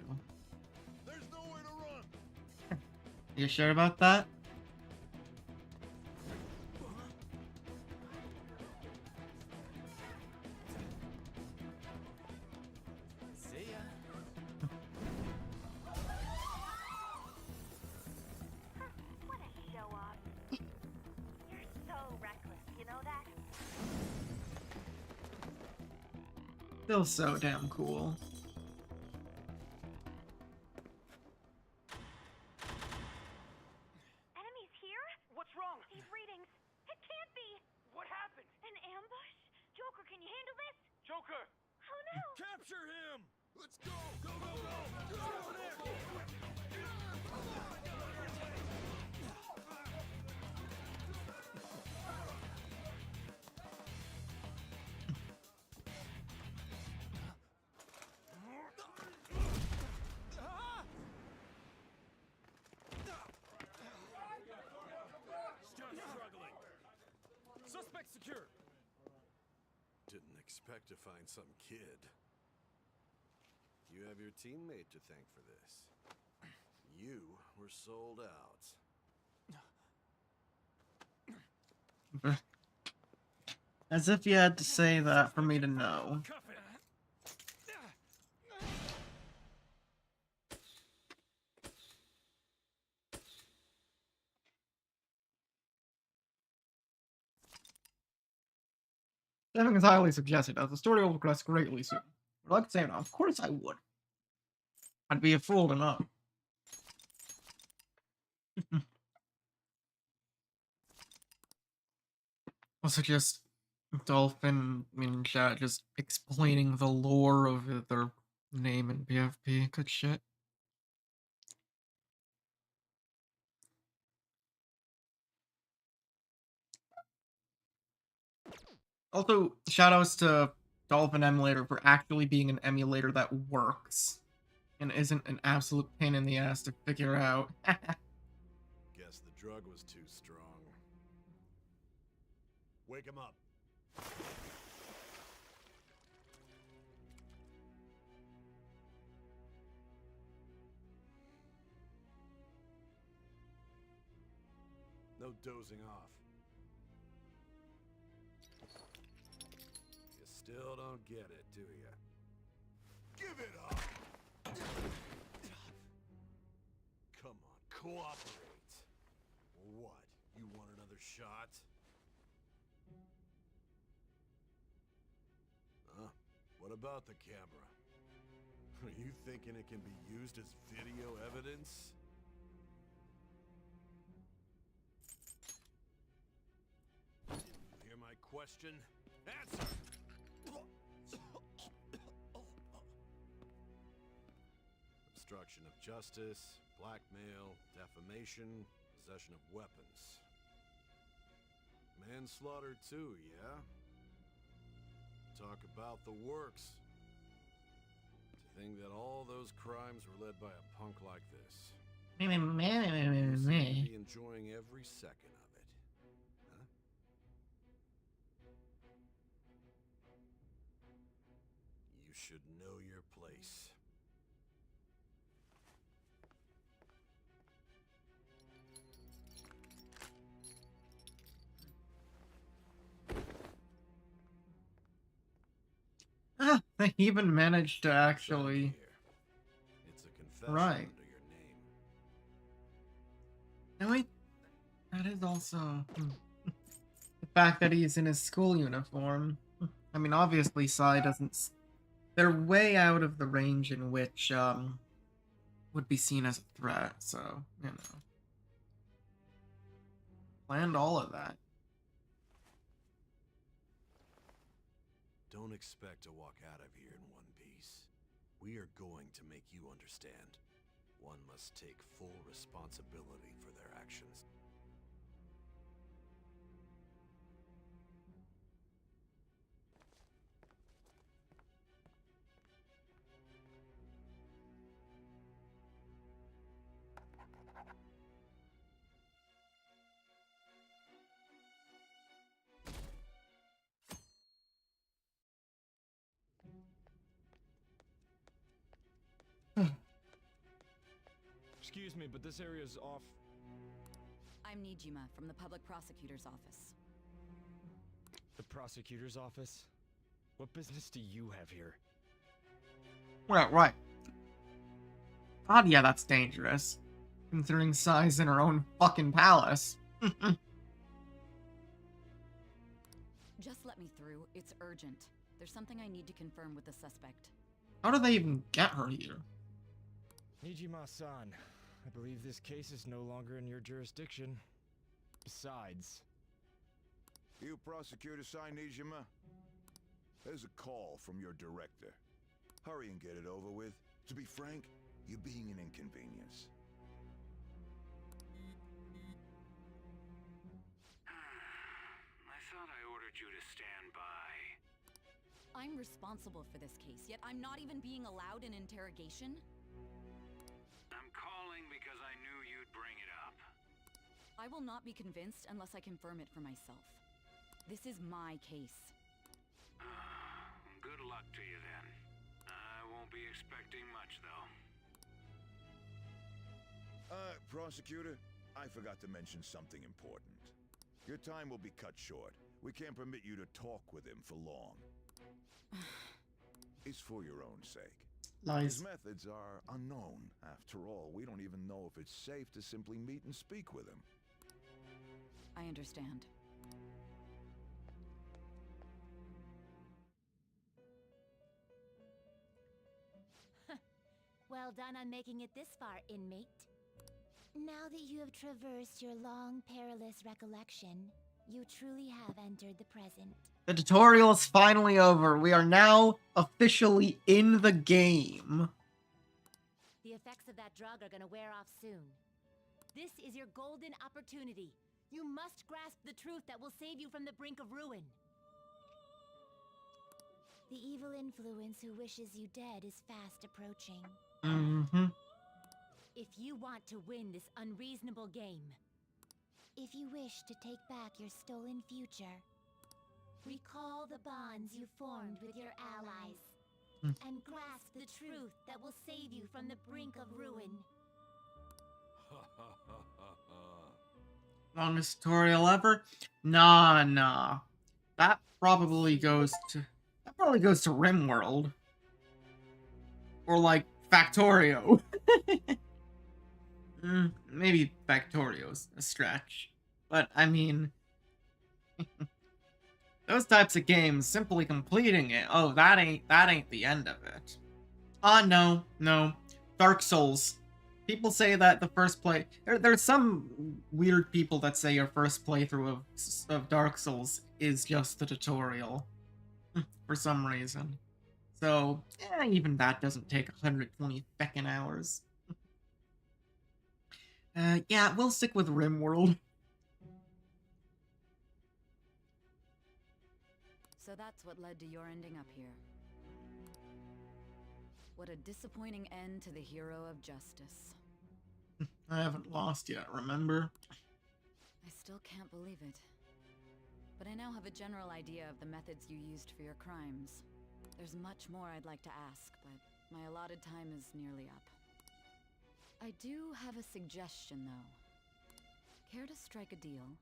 There's nowhere to run. You sure about that? See ya. What a show off. You're so reckless, you know that? Still so damn cool. Enemies here? What's wrong? These readings. It can't be. What happened? An ambush? Joker, can you handle this? Joker! Oh no! Capture him. Let's go. Go, go, go. Get over there. Still struggling. Suspect secure. Didn't expect to find some kid. You have your teammate to thank for this. You were sold out. As if you had to say that for me to know. Cuff it. Devin is highly suggested as the story will progress greatly soon. Would I like to say, of course I would. I'd be a fool to not. Also, just Dolphin in chat just explaining the lore of their name in PFP. Good shit. Also, shoutouts to Dolphin Emulator for actually being an emulator that works and isn't an absolute pain in the ass to figure out. Guess the drug was too strong. Wake him up. No dozing off. You still don't get it, do you? Give it up! Come on, cooperate. What? You want another shot? Huh? What about the camera? Are you thinking it can be used as video evidence? Hear my question? Answer! Obstruction of justice, blackmail, defamation, possession of weapons. Manslaughter too, yeah? Talk about the works. To think that all those crimes were led by a punk like this. You seem to be enjoying every second of it. Huh? You should know your place. They even managed to actually. It's a confession Right. under your name. And wait, that is also the fact that he's in his school uniform. I mean, obviously, Sai doesn't. They're way out of the range in which would be seen as a threat. So you know, planned all of that. Don't expect to walk out of here in one piece. We are going to make you understand. One must take full responsibility for their actions. Excuse me, but this area's off. I'm Nijima from the public prosecutor's office. The prosecutor's office? What business do you have here? Right. God, yeah, that's dangerous. Considering Sai's in her own fucking palace. Just let me through. It's urgent. There's something I need to confirm with the suspect. How do they even get her here? Nijima-san, I believe this case is no longer in your jurisdiction. Besides... You prosecutor sign Nijima? There's a call from your director. Hurry and get it over with. To be frank, you're being an inconvenience. I thought I ordered you to stand by. I'm responsible for this case, yet I'm not even being allowed an interrogation? I'm calling because I knew you'd bring it up. I will not be convinced unless I confirm it for myself. This is my case. Good luck to you then. I won't be expecting much, though. Prosecutor, I forgot to mention something important. Your time will be cut short. We can't permit you to talk with him for long. It's for your own sake. Lies. His methods are unknown. After all, we don't even know if it's safe to simply meet and speak with him. I understand. Well done on making it this far, inmate. Now that you have traversed your long, perilous recollection, you truly have entered the present. The tutorial is finally over. We are now officially in the game. The effects of that drug are gonna wear off soon. This is your golden opportunity. You must grasp the truth that will save you from the brink of ruin. The evil influence who wishes you dead is fast approaching. Mm-hmm. If you want to win this unreasonable game, if you wish to take back your stolen future, Recall the bonds you formed with your allies. And grasp the truth that will save you from the brink of ruin. Longest tutorial ever? Nah. That probably goes to RimWorld. Or like Factorio. Maybe Factorio's a stretch. But I mean, those types of games, simply completing it, oh, that ain't the end of it. No. Dark Souls. People say that the first play... There's some weird people that say your first playthrough of Dark Souls is just the tutorial. For some reason. So, even that doesn't take 120 feckin' hours. Yeah, we'll stick with RimWorld. So that's what led to your ending up here. What a disappointing end to the hero of justice. I haven't lost yet, remember? I still can't believe it. But I now have a general idea of the methods you used for your crimes. There's much more I'd like to ask, but my allotted time is nearly up. I do have a suggestion, though. Care to strike a deal?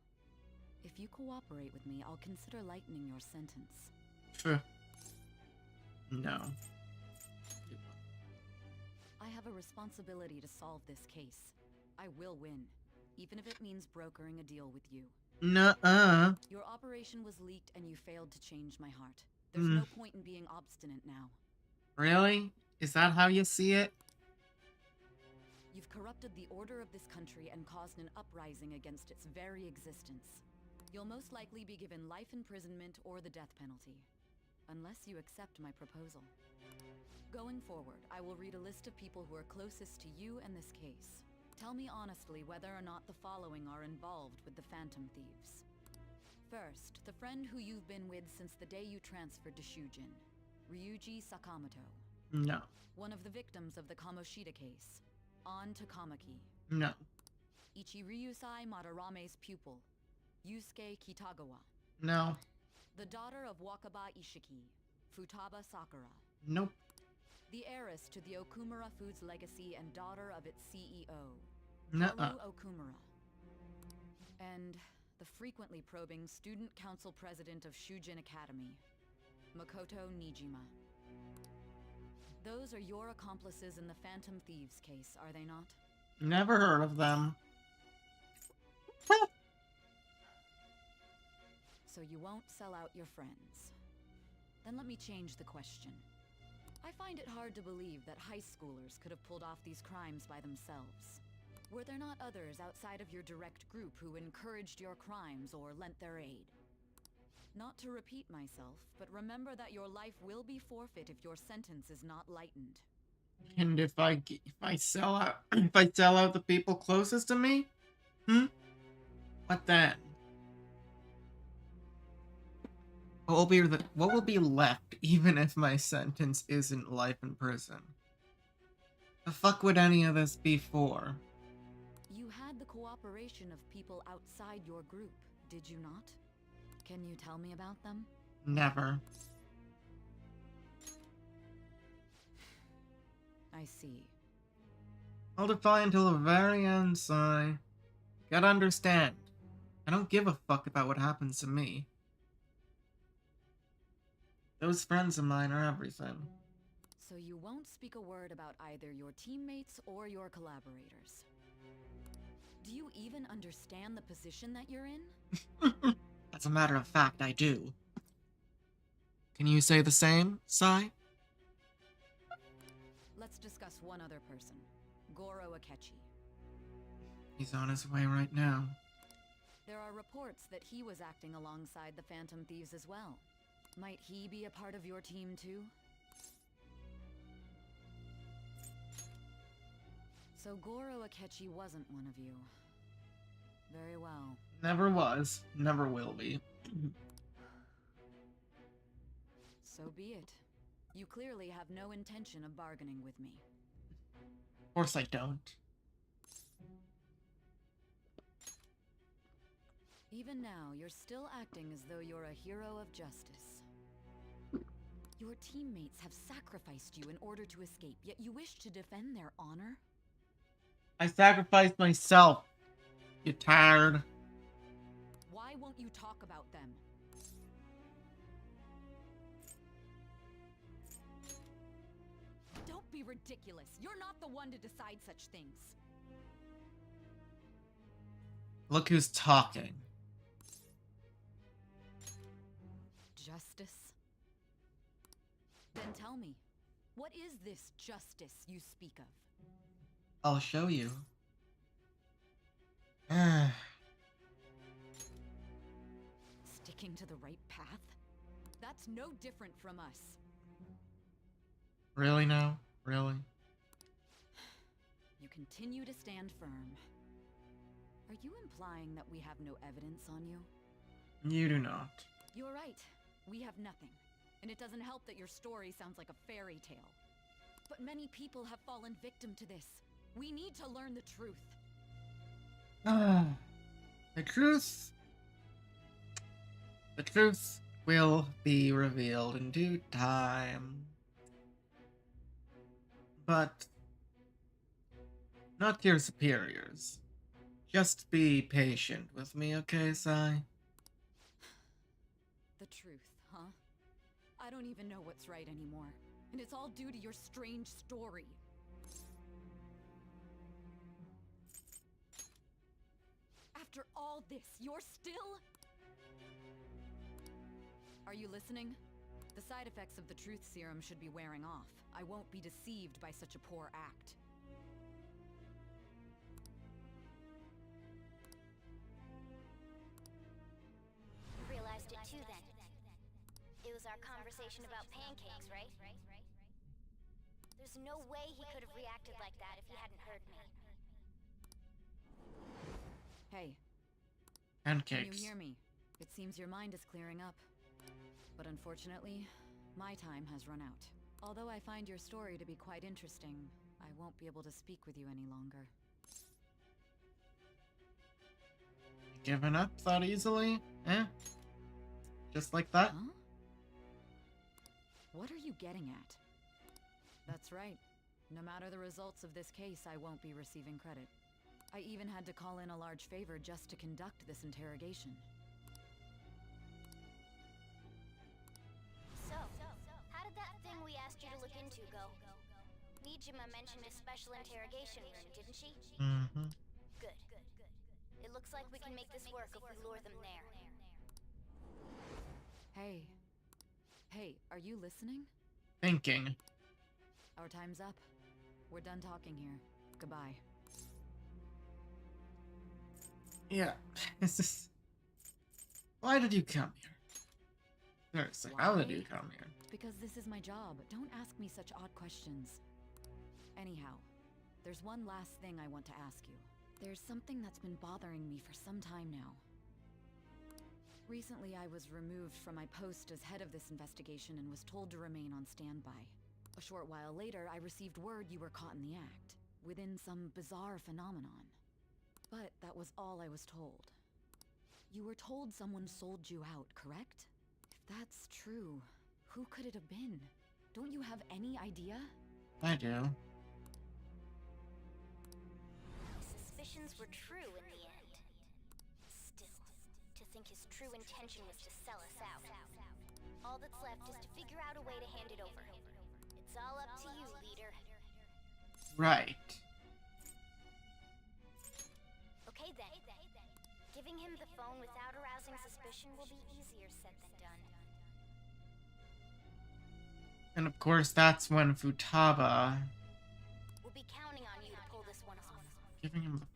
If you cooperate with me, I'll consider lightening your sentence. No. I have a responsibility to solve this case. I will win, even if it means brokering a deal with you. Nuh-uh. Your operation was leaked and you failed to change my heart. There's no point in being obstinate now. Really? Is that how you see it? You've corrupted the order of this country and caused an uprising against its very existence. You'll most likely be given life imprisonment or the death penalty. Unless you accept my proposal. Going forward, I will read a list of people who are closest to you and this case. Tell me honestly whether or not the following are involved with the Phantom Thieves. First, the friend who you've been with since the day you transferred to Shujin, Ryuji Sakamoto. No. One of the victims of the Kamoshida case, An Takamaki. No. Ichiryusai Madarame's pupil, Yusuke Kitagawa. No. The daughter of Wakaba Ishiki, Futaba Sakura. Nope. The heiress to the Okumura Foods legacy and daughter of its CEO, Nuh-uh. Haru Okumura. And the frequently probing student council president of Shujin Academy, Makoto Nijima. Those are your accomplices in the Phantom Thieves case, are they not? Never heard of them. So you won't sell out your friends. Then let me change the question. I find it hard to believe that high schoolers could have pulled off these crimes by themselves. Were there not others outside of your direct group who encouraged your crimes or lent their aid? Not to repeat myself, but remember that your life will be forfeit if your sentence is not lightened. And if I sell out the people closest to me? What then? What will be left even if my sentence isn't life in prison? The fuck would any of this be for? You had the cooperation of people outside your group, did you not? Can you tell me about them? Never. I see. I'll defy until the very end, Sai. Gotta understand. I don't give a fuck about what happens to me. Those friends of mine are everything. So you won't speak a word about either your teammates or your collaborators. Do you even understand the position that you're in? As a matter of fact, I do. Can you say the same, Sai? Let's discuss one other person, Goro Akechi. He's on his way right now. There are reports that he was acting alongside the Phantom Thieves as well. Might he be a part of your team too? So Goro Akechi wasn't one of you. Very well. Never was, never will be. So be it. You clearly have no intention of bargaining with me. Of course I don't. Even now, you're still acting as though you're a hero of justice. Your teammates have sacrificed you in order to escape, yet you wish to defend their honor? I sacrificed myself. You tired? Why won't you talk about them? Don't be ridiculous. You're not the one to decide such things. Look who's talking. Justice? Then tell me, what is this justice you speak of? I'll show you. Sticking to the right path? That's no different from us. Really now? Really? You continue to stand firm. Are you implying that we have no evidence on you? You do not. You're right. We have nothing. And it doesn't help that your story sounds like a fairy tale. But many people have fallen victim to this. We need to learn the truth. The truth... The truth will be revealed in due time. But... not your superiors. Just be patient with me, okay, Sai? The truth, huh? I don't even know what's right anymore. And it's all due to your strange story. After all this, you're still... Are you listening? The side effects of the truth serum should be wearing off. I won't be deceived by such a poor act. Realized it too then. It was our conversation about pancakes, right? There's no way he could have reacted like that if he hadn't heard me. Hey. Pancakes. Can you hear me? It seems your mind is clearing up. But unfortunately, my time has run out. Although I find your story to be quite interesting, I won't be able to speak with you any longer. Giving up that easily? Eh? Just like that? Huh? What are you getting at? That's right. No matter the results of this case, I won't be receiving credit. I even had to call in a large favor just to conduct this interrogation. So, how did that thing we asked you to look into go? Nijima mentioned a special interrogation room, didn't she? Mm-hmm. Good. It looks like we can make this work if we lure them there. Hey. Hey, are you listening? Thinking. Our time's up. We're done talking here. Goodbye. Yeah. This is... Why did you come here? Seriously, how did you come here? Because this is my job. Don't ask me such odd questions. Anyhow, there's one last thing I want to ask you. There's something that's been bothering me for some time now. Recently, I was removed from my post as head of this investigation and was told to remain on standby. A short while later, I received word you were caught in the act, within some bizarre phenomenon. But that was all I was told. You were told someone sold you out, correct? If that's true, who could it have been? Don't you have any idea? I do. My suspicions were true in the end. Still, to think his true intention was to sell us out. All that's left is to figure out a way to hand it over. It's all up to you, leader. Right. Okay then. Giving him the phone without arousing suspicion will be easier said than done. And of course, that's when Futaba... We'll be counting on you to pull this one off. Giving him the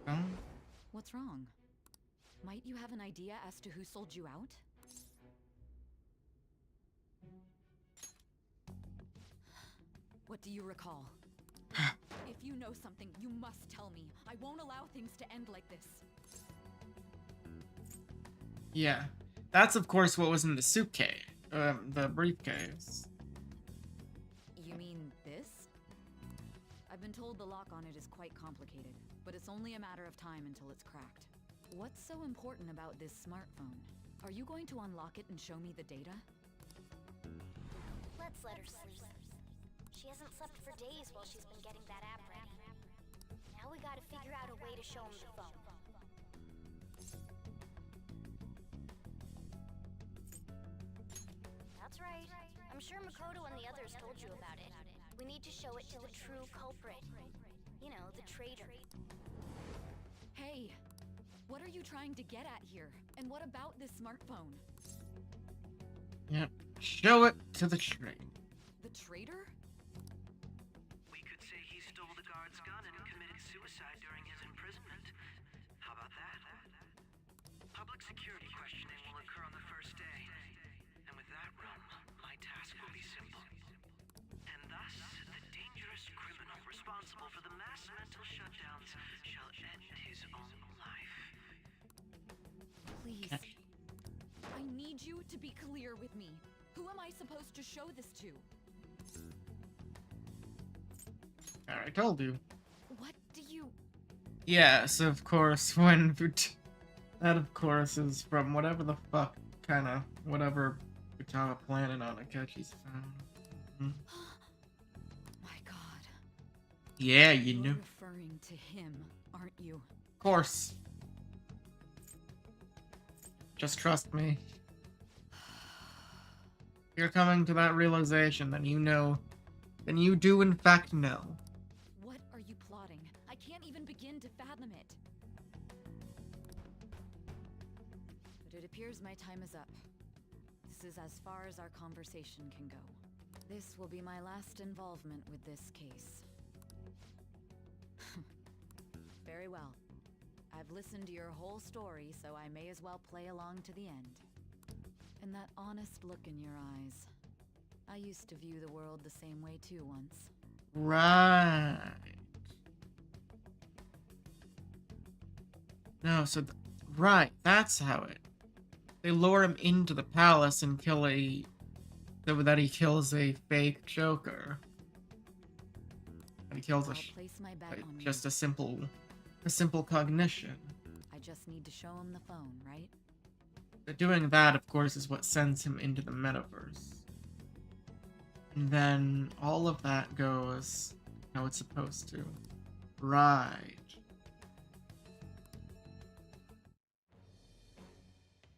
phone? What's wrong? Might you have an idea as to who sold you out? What do you recall? If you know something, you must tell me. I won't allow things to end like this. Yeah. That's, of course, what was in the suitcase. The briefcase. You mean this? I've been told the lock on it is quite complicated, but it's only a matter of time until it's cracked. What's so important about this smartphone? Are you going to unlock it and show me the data? Let's let her sleep. She hasn't slept for days while she's been getting that app ready. Now we gotta figure out a way to show him the phone. That's right. I'm sure Makoto and the others told you about it. We need to show it to the true culprit. You know, the traitor. Hey! What are you trying to get at here? And what about this smartphone? Yep. Show it to the train. The traitor? We could say he stole the guard's gun and committed suicide during his imprisonment. How about that? Public security questioning will occur on the first day. And with that realm, my task will be simple. And thus, the dangerous criminal responsible for the mass mental shutdowns shall end his own life. Please. I need you to be clear with me. Who am I supposed to show this to? I told you. What do you... Yes, of course, when... That, of course, is from whatever the fuck kind of... Whatever Vutama planet on Akechi's found. My god. Yeah, you You're knew. referring to him, aren't you? Of course. Just trust me. You're coming to that realization, then you know. Then you do in fact know. What are you plotting? I can't even begin to fathom it. But it appears my time is up. This is as far as our conversation can go. This will be my last involvement with this case. Very well. I've listened to your whole story, so I may as well play along to the end. And that honest look in your eyes. I used to view the world the same way too once. Right. No, so... right, that's how it... They lure him into the palace and kill a... so that he kills a fake Joker. And he kills I'll place my bet on just you. a simple cognition. I just need to show him the phone, right? But doing that, of course, is what sends him into the metaverse. And then all of that goes how it's supposed to. Right.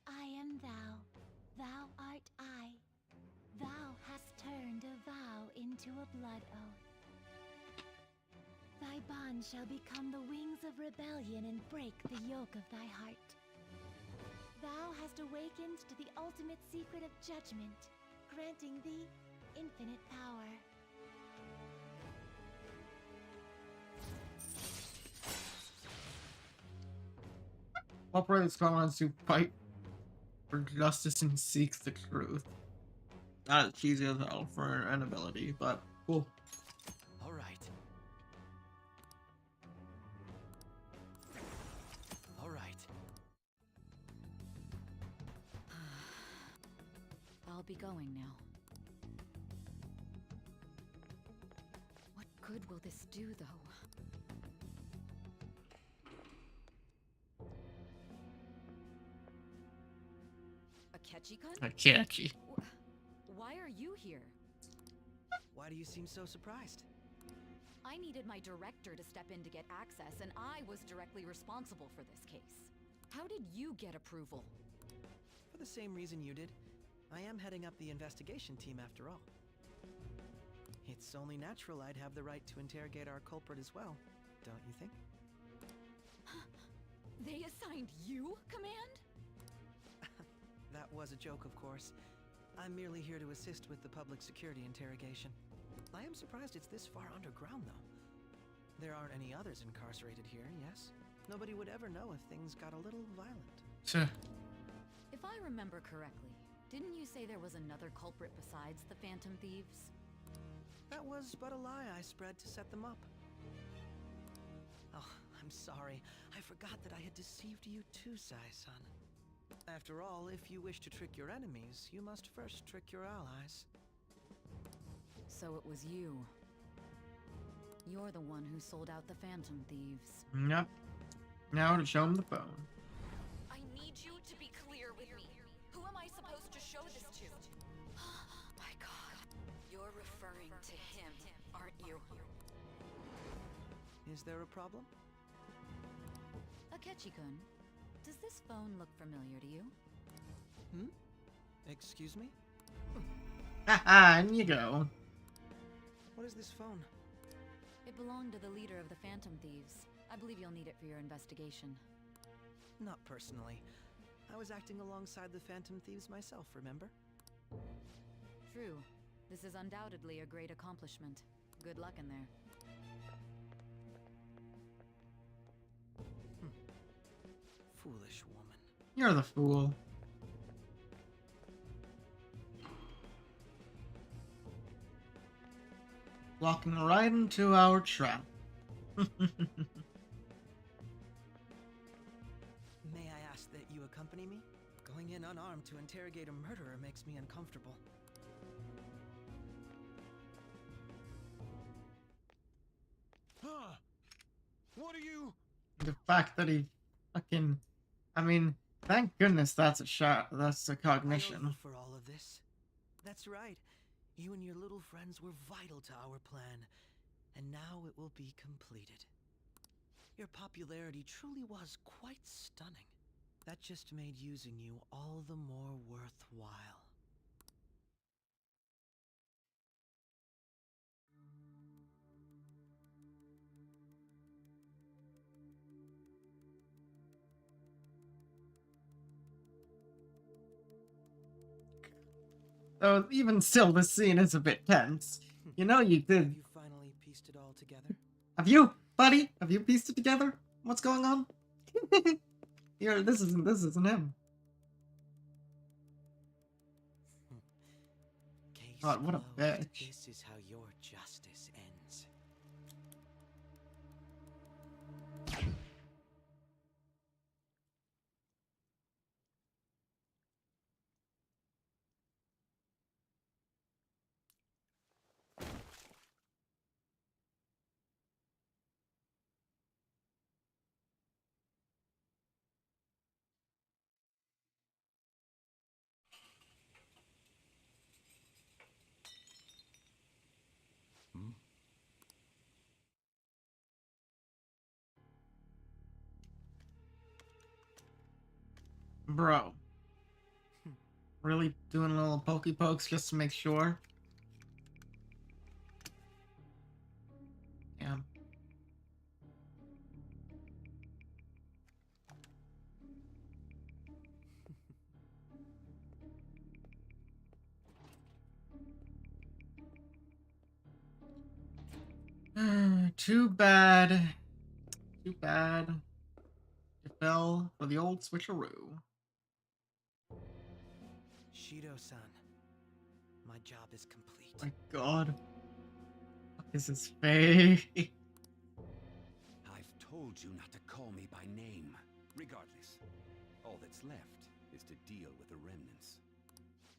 I am thou, thou art I. Thou hast turned a vow into a blood oath. Thy bond shall become the wings of rebellion and break the yoke of thy heart. Thou hast awakened to the ultimate secret of judgment, granting thee infinite power. Operates comments to fight for justice and seeks the truth. Not as cheesy as hell for an ability, but cool. All right. All right. I'll be going now. What good will this do, though? Akechi-kun? Akechi. Why are you here? Why do you seem so surprised? I needed my director to step in to get access, and I was directly responsible for this case. How did you get approval? For the same reason you did. I am heading up the investigation team after all. It's only natural I'd have the right to interrogate our culprit as well, don't you think? They assigned you command? That was a joke, of course. I'm merely here to assist with the public security interrogation. I am surprised it's this far underground, though. There aren't any others incarcerated here, yes? Nobody would ever know if things got a little violent. Sure. If I remember correctly, didn't you say there was another culprit besides the Phantom Thieves? That was but a lie I spread to set them up. Oh, I'm sorry. I forgot that I had deceived you too, Sai-san. After all, if you wish to trick your enemies, you must first trick your allies. So it was you. You're the one who sold out the Phantom Thieves. Yep. Now to show him the phone. I need you to be clear with me. Who am I supposed to show this to? My God. You're referring to him, aren't you? Is there a problem? Akechi-kun, does this phone look familiar to you? Hmm? Excuse me? Haha, and you go. What is this phone? It belonged to the leader of the Phantom Thieves. I believe you'll need it for your investigation. Not personally. I was acting alongside the Phantom Thieves myself, remember? True. This is undoubtedly a great accomplishment. Good luck in there. Foolish woman. You're the fool. Walking right into our trap. May I ask that you accompany me? Going in unarmed to interrogate a murderer makes me uncomfortable. Huh? What are you? The fact that he fucking... I mean, thank goodness that's a shot. That's a I owe cognition. you for all of this. That's right. You and your little friends were vital to our plan, and now it will be completed. Your popularity truly was quite stunning. That just made using you all the more worthwhile. So even still, this scene is a bit tense. You know you Have did. you finally pieced it all together? Have you, buddy? Have you pieced it together? What's going on? Here, this isn't him. Case God, what a closed. bitch. This is how your justice ends. Bro. Really doing a little pokey pokes just to make sure? Yeah. Too bad. Too bad. You fell for the old switcheroo. Shido-san, my job is complete. My god. What is his face? I've told you not to call me by name. Regardless, all that's left is to deal with the remnants.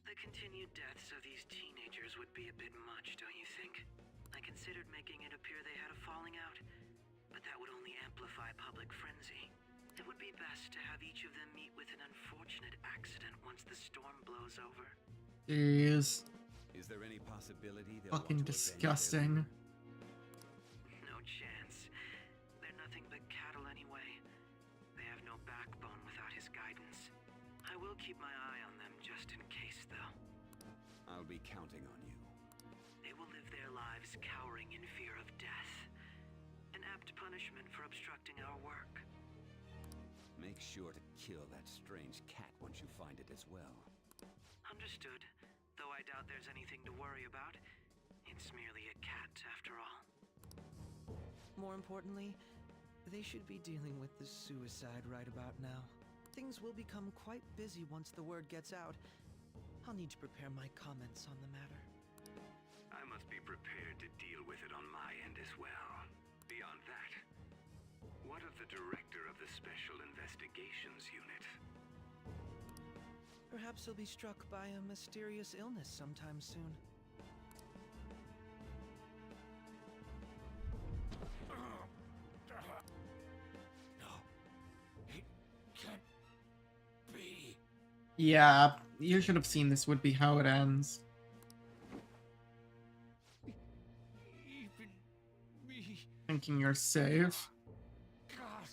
The continued deaths of these teenagers would be a bit much, don't you think? I considered making it appear they had a falling out, but that would only amplify public frenzy. It would be best to have each of them meet with an unfortunate accident once the storm blows over. Jeez. Is there any possibility they'll Fucking want to avenge disgusting. No chance. They're nothing but cattle anyway. They have no backbone without his guidance. I will keep my eye on them just in case, though. I'll be counting on you. They will live their lives cowering in fear of death. An apt punishment for obstructing our work. Make sure to kill that strange cat once you find it as well. Understood. Though I doubt there's anything to worry about. It's merely a cat, after all. More importantly, they should be dealing with the suicide right about now. Things will become quite busy once the word gets out. I'll need to prepare my comments on the matter. I must be prepared to deal with it on my end as well. Beyond that, what of the director of the Special Investigations Unit? Perhaps he'll be struck by a mysterious illness sometime soon. Yeah, you should have seen this would be how it ends. Even me. Thinking you're safe. God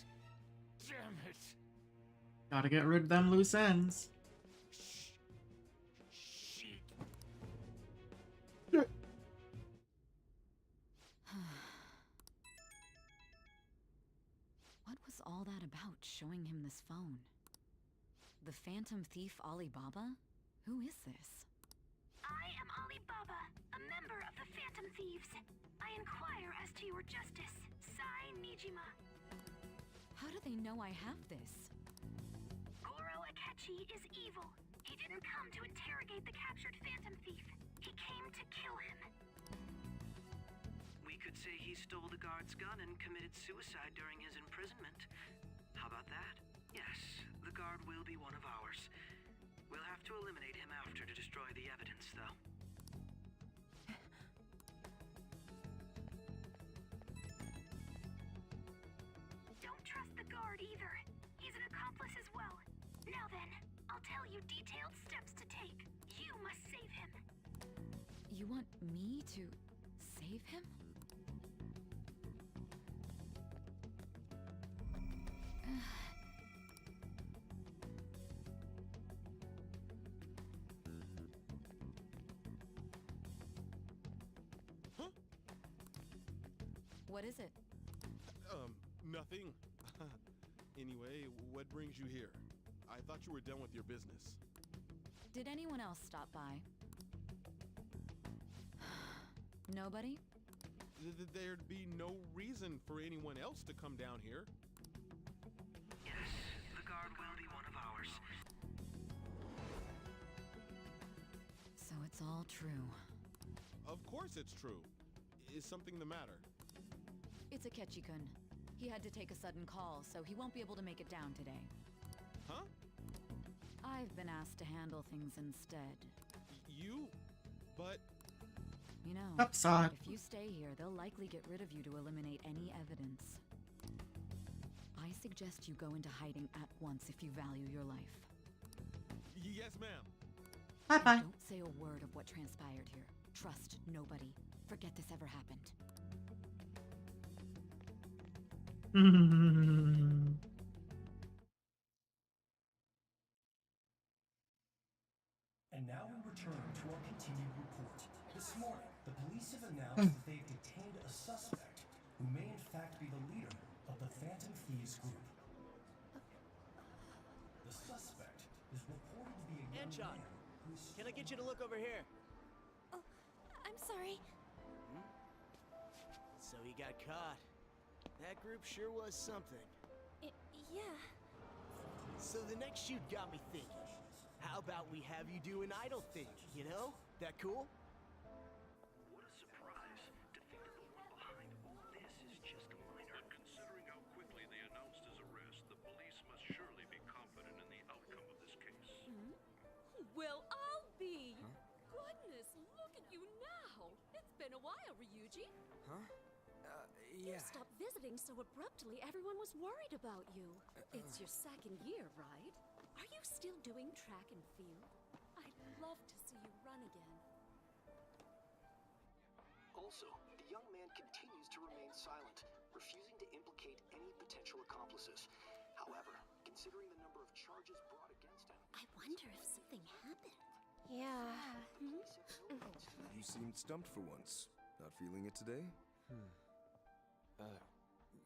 damn it. Gotta get rid of them loose ends. Shit. What was all that about, showing him this phone? The Phantom Thief Alibaba? Who is this? I am Alibaba, a member of the Phantom Thieves. I inquire as to your justice, Sai Nijima. How do they know I have this? Goro Akechi is evil. He didn't come to interrogate the captured Phantom Thief. He came to kill him. We could say he stole the guard's gun and committed suicide during his imprisonment. How about that? Yes, the guard will be one of ours. We'll have to eliminate him after to destroy the evidence, though. Don't trust the guard either. He's an accomplice as well. Now then, I'll tell you detailed steps to take. You must save him. You want me to save him? Huh? What is it? Nothing. Anyway, what brings you here? I thought you were done with your business. Did anyone else stop by? Nobody? There'd be no reason for anyone else to come down here. Yes, the guard will be one of ours. So it's all true. Of course it's true. Is something the matter? It's Akechi-kun. He had to take a sudden call, so he won't be able to make it down today. Huh? I've been asked to handle things instead. You? But... You know, Upside. if you stay here, they'll likely get rid of you to eliminate any evidence. I suggest you go into hiding at once if you value your life. Yes, ma'am. Bye-bye. Don't say a word of what transpired here. Trust nobody. Forget this ever happened. And now we return to our continued report. This morning, the police have announced that they've detained a suspect who may in fact be the leader of the Phantom Thieves group. The suspect is reported to be a young Anchon, man who is... can I get you to look over here? Oh, I'm sorry. So he got caught. That group sure was something. Yeah. So the next shoot got me thinking. How about we have you do an idol thing, you know? That cool? What a surprise. To think that the one behind all this is just a minor. Considering how quickly they announced his arrest, the police must surely be confident in the outcome of this case. Well, I'll be. Goodness, look at you now. It's been a while, Ryuji. Huh? You stopped visiting so abruptly, everyone was worried about you. It's your second year, right? Are you still doing track and field? I'd love to see you run again. Also, the young man continues to remain silent, refusing to implicate any potential accomplices. However, considering the number of charges brought against him... I wonder if something happened. Yeah. You seemed stumped for once. Not feeling it today?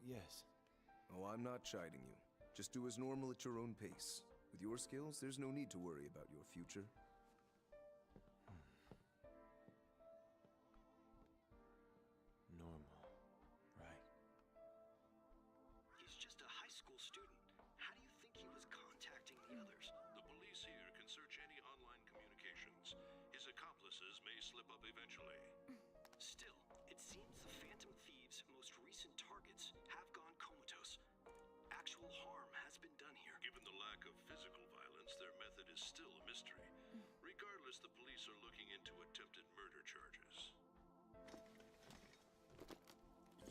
Yes. Oh, I'm not chiding you. Just do as normal at your own pace. With your skills, there's no need to worry about your future. Normal. Right. He's just a high school student. How do you think he was contacting the others? The police here can search any online communications. His accomplices may slip up eventually. Still, it seems the Phantom Thieves' most recent targets have gone comatose. Actual harm has been done here. Given the lack of physical violence, their method is still a mystery. Regardless, the police are looking into attempted murder charges.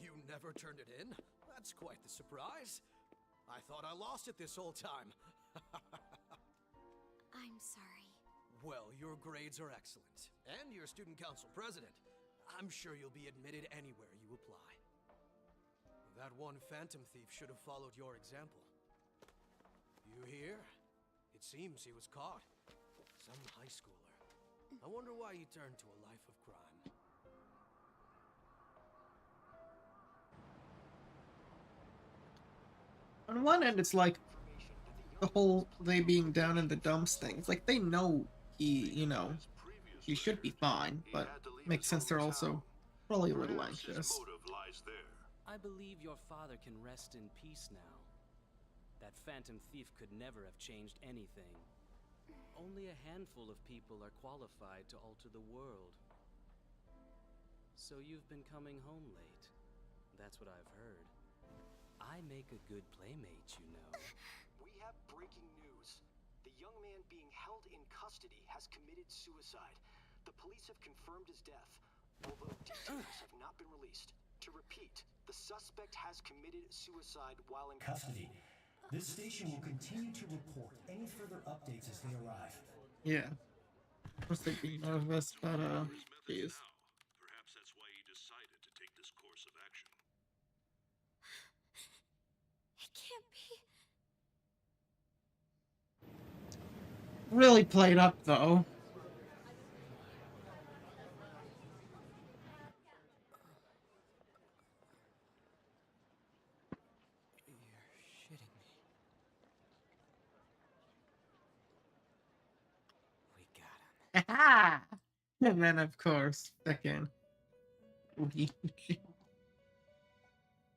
You never turned it in? That's quite the surprise. I thought I lost it this whole time. I'm sorry. Well, your grades are excellent. And you're student council president. I'm sure you'll be admitted anywhere you apply. That one phantom thief should have followed your example. You hear? It seems he was caught. Some high schooler. I wonder why he turned to a life of crime. On one end, it's like the whole they being down in the dumps thing. It's like they know he, you know, he should be fine, but makes sense they're also probably a little anxious. I believe your father can rest in peace now. That phantom thief could never have changed anything. Only a handful of people are qualified to alter the world. So you've been coming home late. That's what I've heard. I make a good playmate, you know. We have breaking news. The young man being held in custody has committed suicide. The police have confirmed his death, although details have not been released. To repeat, the suspect has committed suicide while in custody. This station will continue to report any further updates as they arrive. Yeah. I was thinking of this, but jeez. Perhaps that's why he decided to take this course of action. It can't be. Really played up though. And then, of course, second.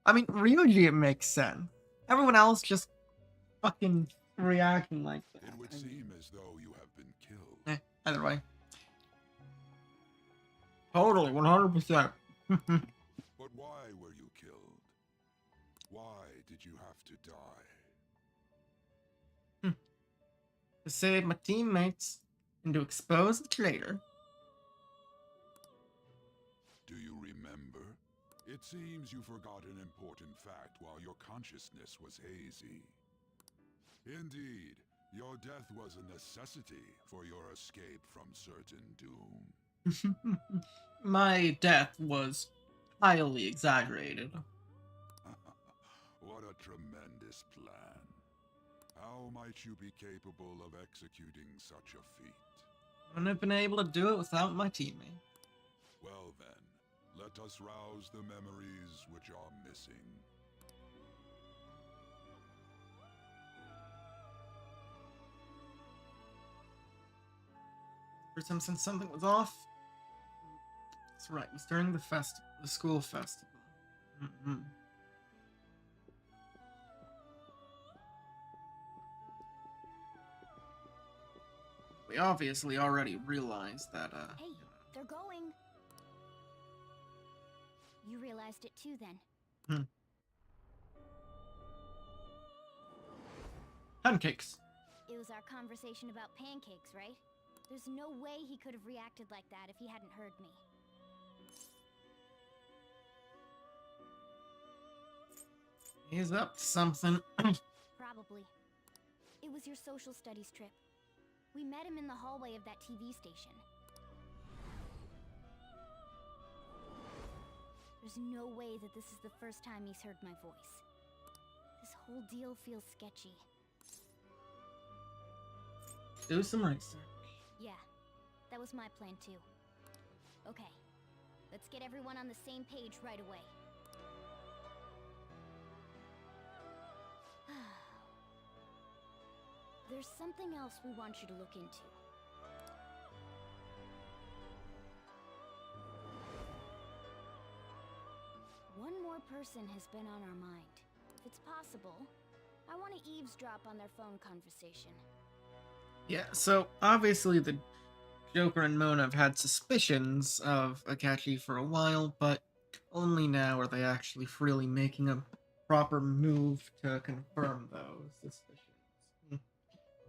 I mean, Ryuji, it makes sense. Everyone else just fucking reacting like that. It would seem as though you have been killed. Either way. Totally, 100%. But why were you killed? Why did you have to die? To save my teammates and to expose the traitor. Do you remember? It seems you forgot an important fact while your consciousness was hazy. Indeed, your death was a necessity for your escape from certain doom. My death was highly exaggerated. What a tremendous plan. How might you be capable of executing such a feat? Wouldn't have been able to do it without my teammate. Well then, let us rouse the memories which are missing. For some sense something was off. That's right, it was during the school festival. We obviously already realized that, Hey, they're going. You realized it too, then. Pancakes. It was our conversation about pancakes, right? There's no way he could have reacted like that if he hadn't heard me. He's up to something. Probably. It was your social studies trip. We met him in the hallway of that TV station. There's no way that this is the first time he's heard my voice. This whole deal feels sketchy. Do some research. Yeah, that was my plan too. Okay, let's get everyone on the same page right away. There's something else we want you to look into. One more person has been on our mind. If it's possible, I want to eavesdrop on their phone conversation. Yeah, so obviously the Joker and Mona have had suspicions of Akachi for a while, but only now are they actually freely making a proper move to confirm those suspicions.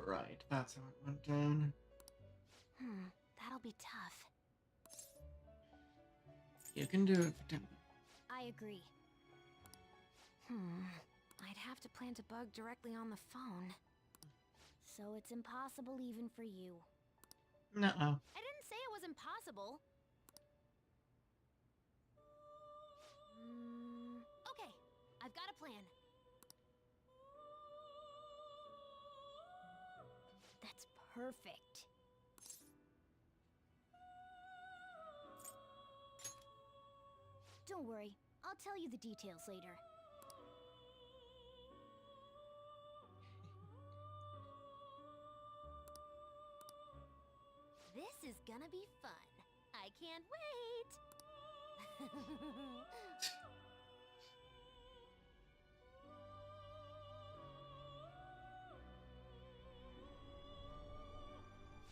Right, that's how it went down. That'll be tough. You can do it, Tim. I agree. I'd have to plant a bug directly on the phone. So it's impossible even for you. Nuh-uh. I didn't say it was impossible. Okay, I've got a plan. That's perfect. Don't worry, I'll tell you the details later. This is gonna be fun. I can't wait.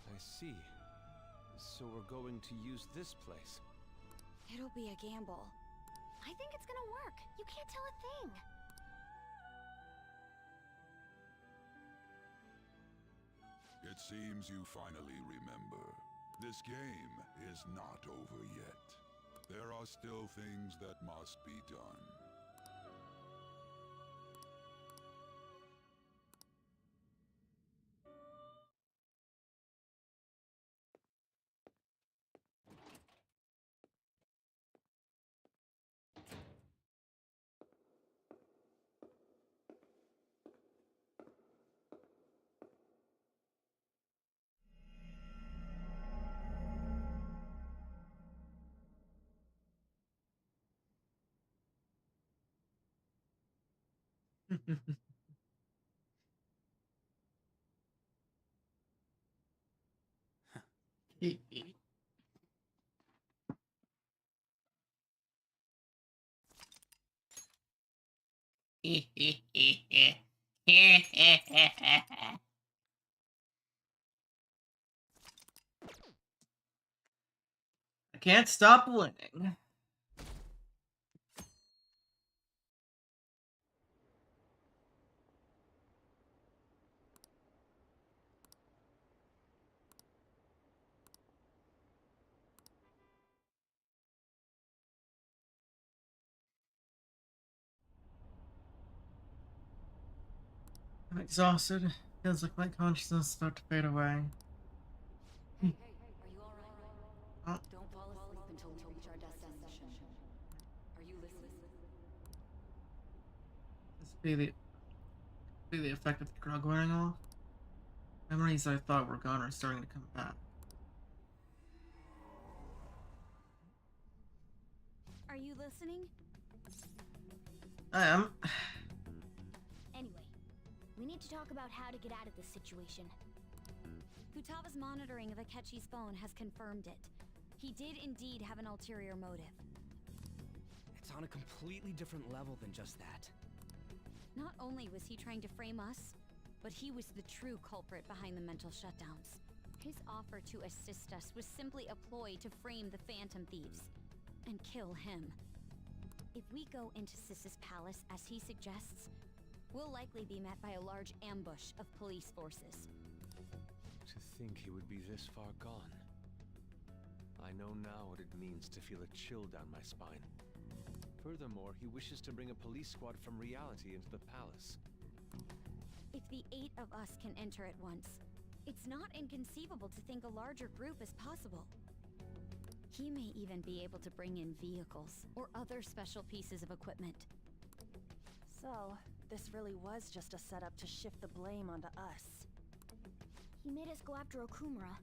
I see. So we're going to use this place. It'll be a gamble. I think it's gonna work. You can't tell a thing. It seems you finally remember. This game is not over yet. There are still things that must be done. I can't stop winning. I'm exhausted. Feels like my consciousness is about to fade away. Hey, are you alright? Don't fall asleep until we reach our destination. Are you listening? This be the effect of the drug wearing off. Memories I thought were gone are starting to come back. Are you listening? I am. Anyway, we need to talk about how to get out of this situation. Futaga's monitoring of Akechi's phone has confirmed it. He did indeed have an ulterior motive. It's on a completely different level than just that. Not only was he trying to frame us, but he was the true culprit behind the mental shutdowns. His offer to assist us was simply a ploy to frame the Phantom Thieves and kill him. If we go into Sis's palace as he suggests, we'll likely be met by a large ambush of police forces. To think he would be this far gone. I know now what it means to feel a chill down my spine. Furthermore, he wishes to bring a police squad from reality into the palace. If the 8 of us can enter at once, it's not inconceivable to think a larger group is possible. He may even be able to bring in vehicles or other special pieces of equipment. So, this really was just a setup to shift the blame onto us. He made us go after Okumura.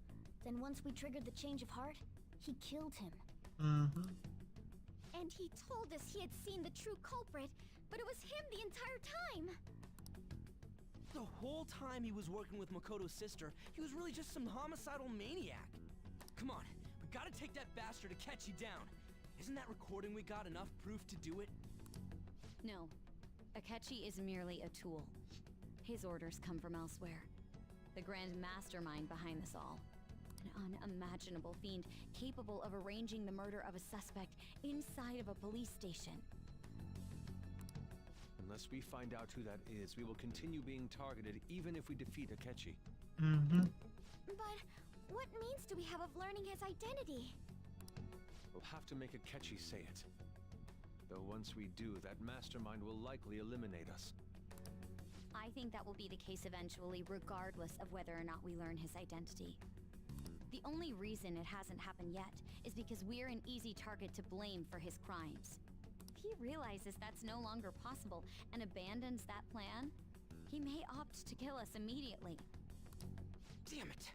Then once we triggered the change of heart, he killed him. Mm-hmm. And he told us he had seen the true culprit, but it was him the entire time! The whole time he was working with Makoto's sister, he was really just some homicidal maniac. Come on, we gotta take that bastard Akechi down. Isn't that recording we got enough proof to do it? No, Akechi is merely a tool. His orders come from elsewhere. The grand mastermind behind this all. An unimaginable fiend capable of arranging the murder of a suspect inside of a police station. Unless we find out who that is, we will continue being targeted even if we defeat Akechi. Mm-hmm. But what means do we have of learning his identity? We'll have to make Akechi say it. Though once we do, that mastermind will likely eliminate us. I I think that will be the case eventually, regardless of whether or not we learn his identity. The only reason it hasn't happened yet is because we're an easy target to blame for his crimes. If he realizes that's no longer possible and abandons that plan, he may opt to kill us immediately. Damn it!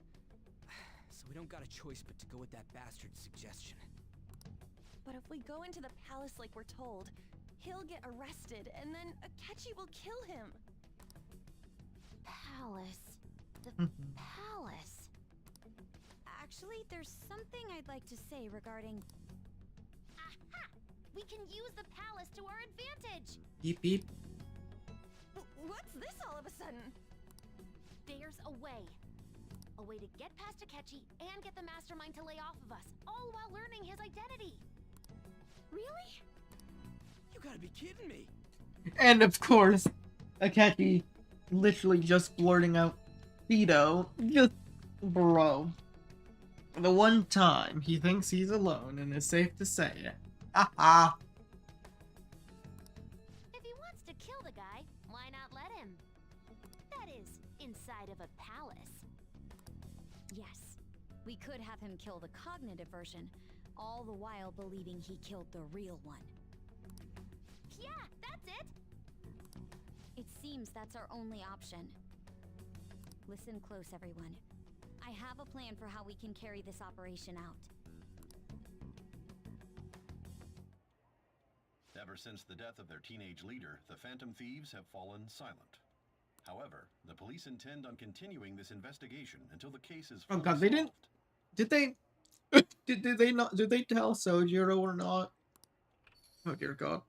So we don't got a choice but to go with that bastard's suggestion. But if we go into the palace like we're told, he'll get arrested, and then Akechi will kill him. Palace. The palace. Actually, there's something I'd like to say regarding... Aha! We can use the palace to our advantage! Beep beep. What's this all of a sudden? There's a way. A way to get past Akechi and get the mastermind to lay off of us, all while learning his identity. Really? You gotta be kidding me. And of course, Akechi literally just blurting out Vito. Just, bro. The one time he thinks he's alone and is safe to say it. Haha. If he wants to kill the guy, why not let him? That is, inside of a palace. Yes, we could have him kill the cognitive version, all the while believing he killed the real one. Yeah, that's it! It seems that's our only option. Listen close, everyone. I have a plan for how we can carry this operation out. Ever since the death of their teenage leader, the Phantom Thieves have fallen silent. However, the police intend on continuing this investigation until the case is Oh fully god, they didn't... Did they... did they not... Did they tell Sojiro or not? Oh dear god.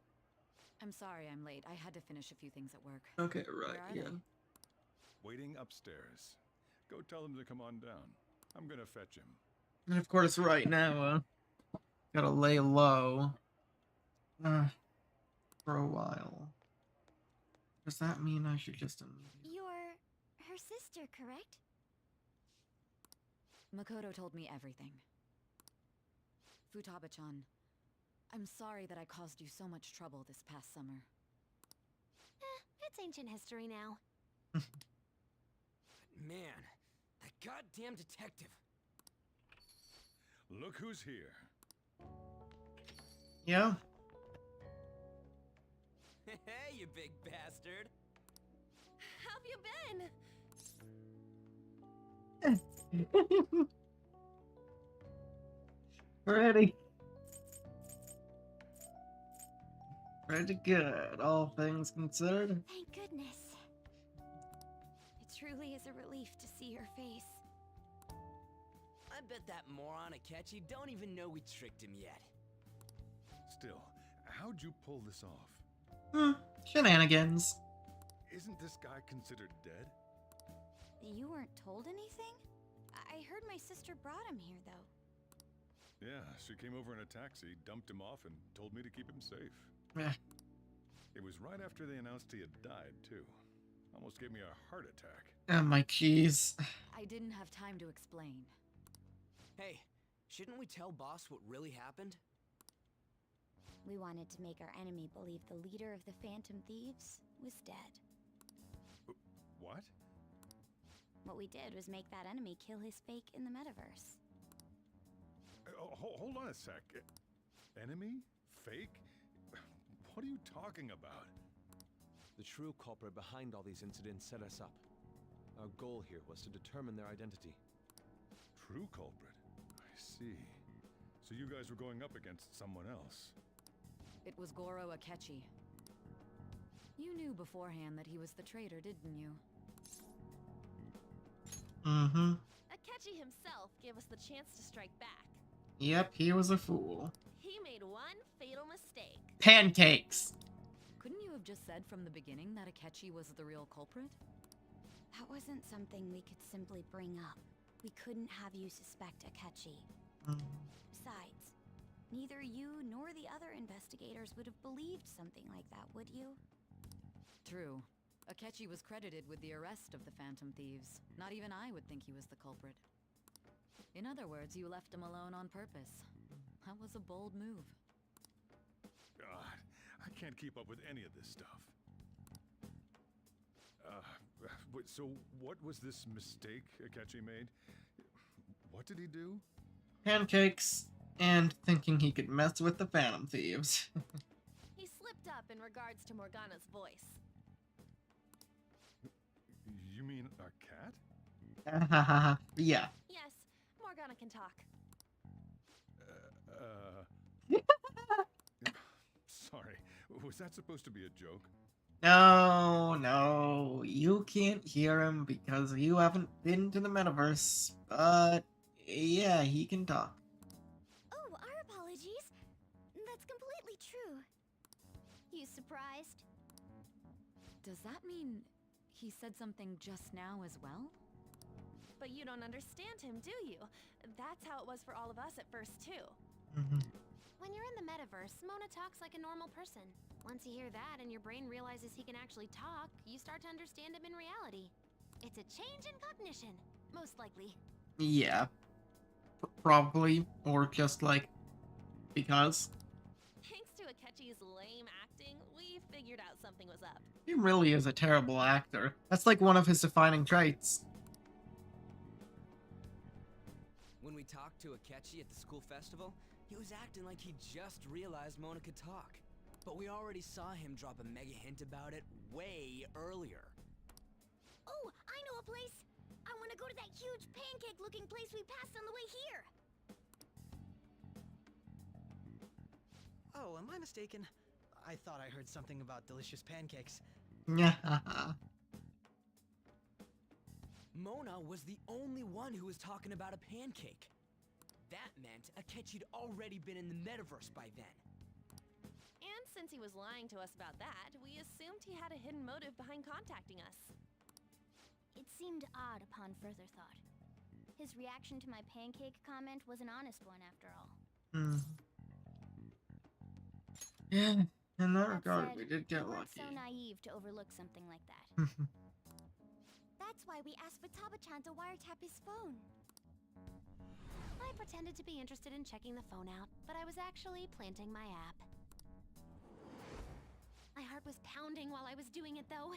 I'm sorry I'm late. I had to finish a few things at work. Okay, right, Where are yeah. they? Waiting upstairs. Go tell him to come on down. I'm gonna fetch him. And of course, right now, gotta lay low. For a while. Does that mean I should just... You're her sister, correct? Makoto told me everything. Futaba-chan, I'm sorry that I caused you so much trouble this past summer. It's ancient history now. Man, that goddamn detective. Look who's here. Yeah? Hey, you big bastard. How have you been? Pretty good, all things considered. Thank goodness. It truly is a relief to see your face. I bet that moron Akechi don't even know we tricked him yet. Still, how'd you pull this off? Shenanigans. Isn't this guy considered dead? You weren't told anything? I heard my sister brought him here, though. Yeah, she came over in a taxi, dumped him off, and told me to keep him safe. Yeah. It was right after they announced he had died, too. Almost gave me a heart attack. Oh, my keys. I didn't have time to explain. Hey, shouldn't we tell boss what really happened? We wanted to make our enemy believe the leader of the Phantom Thieves was dead. What? What we did was make that enemy kill his fake in the metaverse. Hold on a sec. Enemy? Fake? What are you talking about? The true culprit behind all these incidents set us up. Our goal here was to determine their identity. True culprit? I see. So you guys were going up against someone else. It was Goro Akechi. You knew beforehand that he was the traitor, didn't you? Mm-hmm. Akechi himself gave us the chance to strike back. Yep, he was a fool. He made one fatal mistake. Pancakes! Couldn't you have just said from the beginning that Akechi was the real culprit? That wasn't something we could simply bring up. We couldn't have you suspect Akechi. Besides, neither you nor the other investigators would have believed something like that, would you? True. Akechi was credited with the arrest of the Phantom Thieves. Not even I would think he was the culprit. In other words, you left him alone on purpose. That was a bold move. God, I can't keep up with any of this stuff. Wait, so what was this mistake Akechi made? What did he do? Pancakes and thinking he could mess with the Phantom Thieves. He slipped up in regards to Morgana's voice. You mean a cat? Yeah. Yes, Morgana can talk. Sorry, was that supposed to be a joke? No, you can't hear him because you haven't been to the metaverse, but yeah, he can talk. Oh, our apologies. That's completely true. You surprised? Does that mean he said something just now as well? But you don't understand him, do you? That's how it was for all of us at first, too. When you're in the metaverse, Mona talks like a normal person. Once you hear that and your brain realizes he can actually talk, you start to understand him in reality. It's a change in cognition, most likely. Yeah. Probably, or just like, because. Thanks to Akechi's lame acting, we figured out something was up. He really is a terrible actor. That's like one of his defining traits. When we talked to Akechi at the school festival, he was acting like he just realized Mona could talk. But we already saw him drop a mega hint about it way earlier. Oh, I know a place! I want to go to that huge pancake-looking place we passed on the way here! Oh, am I mistaken? I thought I heard something about delicious pancakes. Mona was the only one who was talking about a pancake. That meant Akechi'd already been in the metaverse by then. And since he was lying to us about that, we assumed he had a hidden motive behind contacting us. It seemed odd upon further thought. His reaction to my pancake comment was an honest one, after all. Yeah, in that regard, said, we did get we weren't lucky. so naive to overlook something like that. That's why we asked Futaba-chan to wiretap his phone. I pretended to be interested in checking the phone out, but I was actually planting my app. My heart was pounding while I was doing it, though.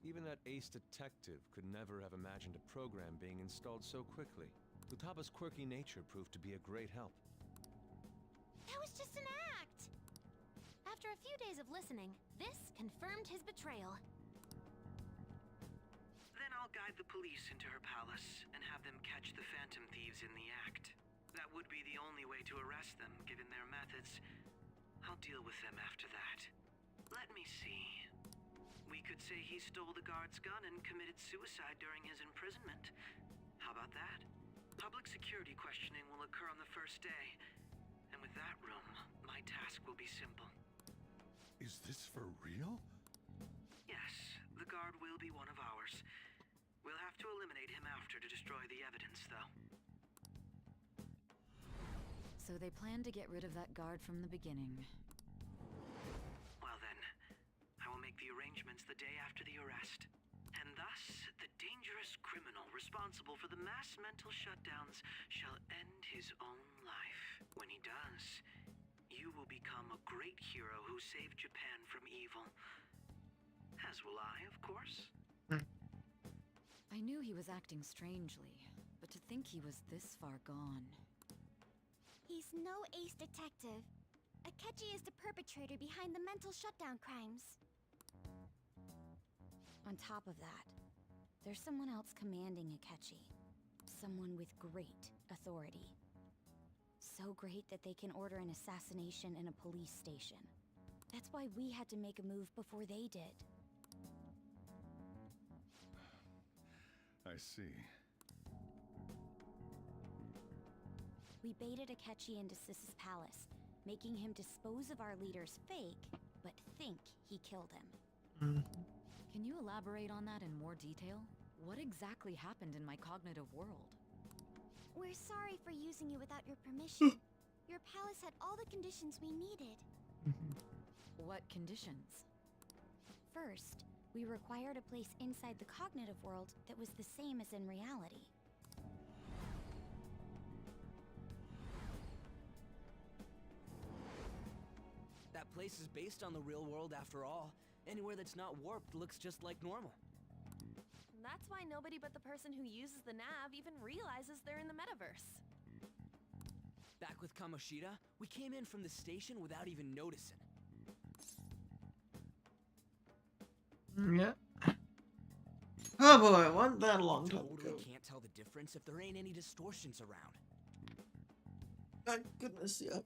Even that ace detective could never have imagined a program being installed so quickly. Futaba's quirky nature proved to be a great help. That was just an act! After a few days of listening, this confirmed his betrayal. Then I'll guide the police into her palace and have them catch the Phantom Thieves in the act. That would be the only way to arrest them, given their methods. I'll deal with them after that. Let me see. We could say he stole the guard's gun and committed suicide during his imprisonment. How about that? Public security questioning will occur on the first day. And with that room, my task will be simple. Is this for real? Yes, the guard will be one of ours. We'll have to eliminate him after to destroy the evidence, though. So they plan to get rid of that guard from the beginning. Well then, I will make the arrangements the day after the arrest. And thus, the dangerous criminal responsible for the mass mental shutdowns shall end his own life. When he does, you will become a great hero who saved Japan from evil. As will I, of course. I knew he was acting strangely, but to think he was this far gone. He's no ace detective. Akechi is the perpetrator behind the mental shutdown crimes. On top of that, there's someone else commanding Akechi. Someone with great authority. So great that they can order an assassination in a police station. That's why we had to make a move before they did. I see. We baited Akechi into Sis's palace, making him dispose of our leader's fake, but think he killed him. Can you elaborate on that in more detail? What exactly happened in my cognitive world? We're sorry for using you without your permission. Your palace had all the conditions we needed. What conditions? First, we required a place inside the cognitive world that was the same as in reality. That place is based on the real world after all. Anywhere that's not warped looks just like normal. That's why nobody but the person who uses the nav even realizes they're in the metaverse. Back with Kamoshida, we came in from the station without even noticing. Yeah. Oh boy, wasn't that a long time Totally ago. can't tell the difference if there ain't any distortions around. My goodness, yeah.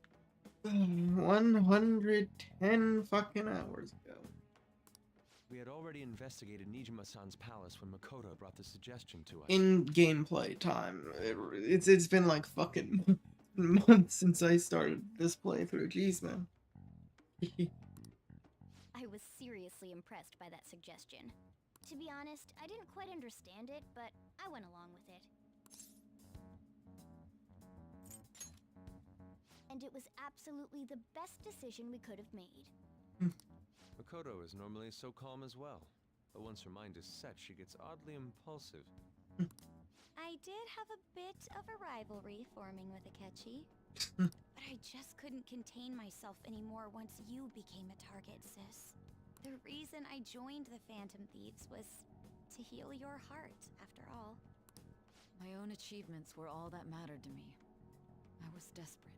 110 fucking hours ago. We had already investigated Nijima-san's palace when Makoto brought the suggestion to us. In gameplay time. It's been like fucking months since I started this playthrough. Jeez, man. I was seriously impressed by that suggestion. To be honest, I didn't quite understand it, but I went along with it. And it was absolutely the best decision we could have made. Makoto is normally so calm as well, but once her mind is set, she gets oddly impulsive. I did have a bit of a rivalry forming with Akechi, but I just couldn't contain myself anymore once you became a target, sis. The reason I joined the Phantom Thieves was to heal your heart, after all. My own achievements were all that mattered to me. I was desperate.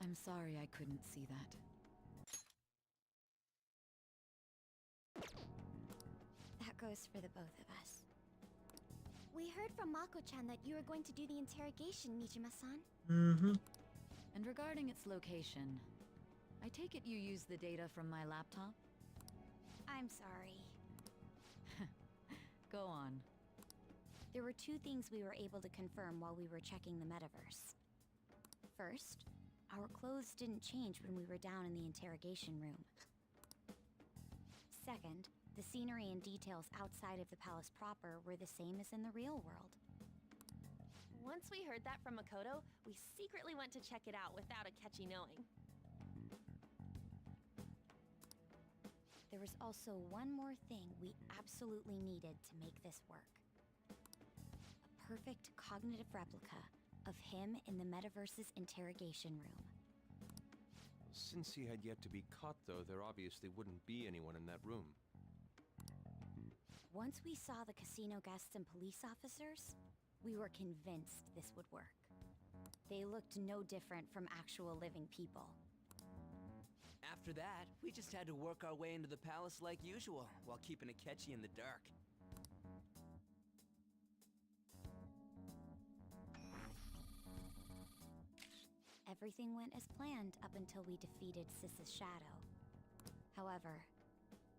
I'm sorry I couldn't see that. That goes for the both of us. We heard from Mako-chan that you were going to do the interrogation, Nijima-san. Mm-hmm. And regarding its location, I take it you use the data from my laptop? I'm sorry. Go on. There were two things we were able to confirm while we were checking the metaverse. First, our clothes didn't change when we were down in the interrogation room. Second, the scenery and details outside of the palace proper were the same as in the real world. Once we heard that from Makoto, we secretly went to check it out without Akechi knowing. There was also one more thing we absolutely needed to make this work. A perfect cognitive replica of him in the metaverse's interrogation room. Since he had yet to be caught, though, there obviously wouldn't be anyone in that room. Once we saw the casino guests and police officers, we were convinced this would work. They looked no different from actual living people. After that, we just had to work our way into the palace like usual, while keeping Akechi in the dark. Everything went as planned up until we defeated Sis's shadow. However,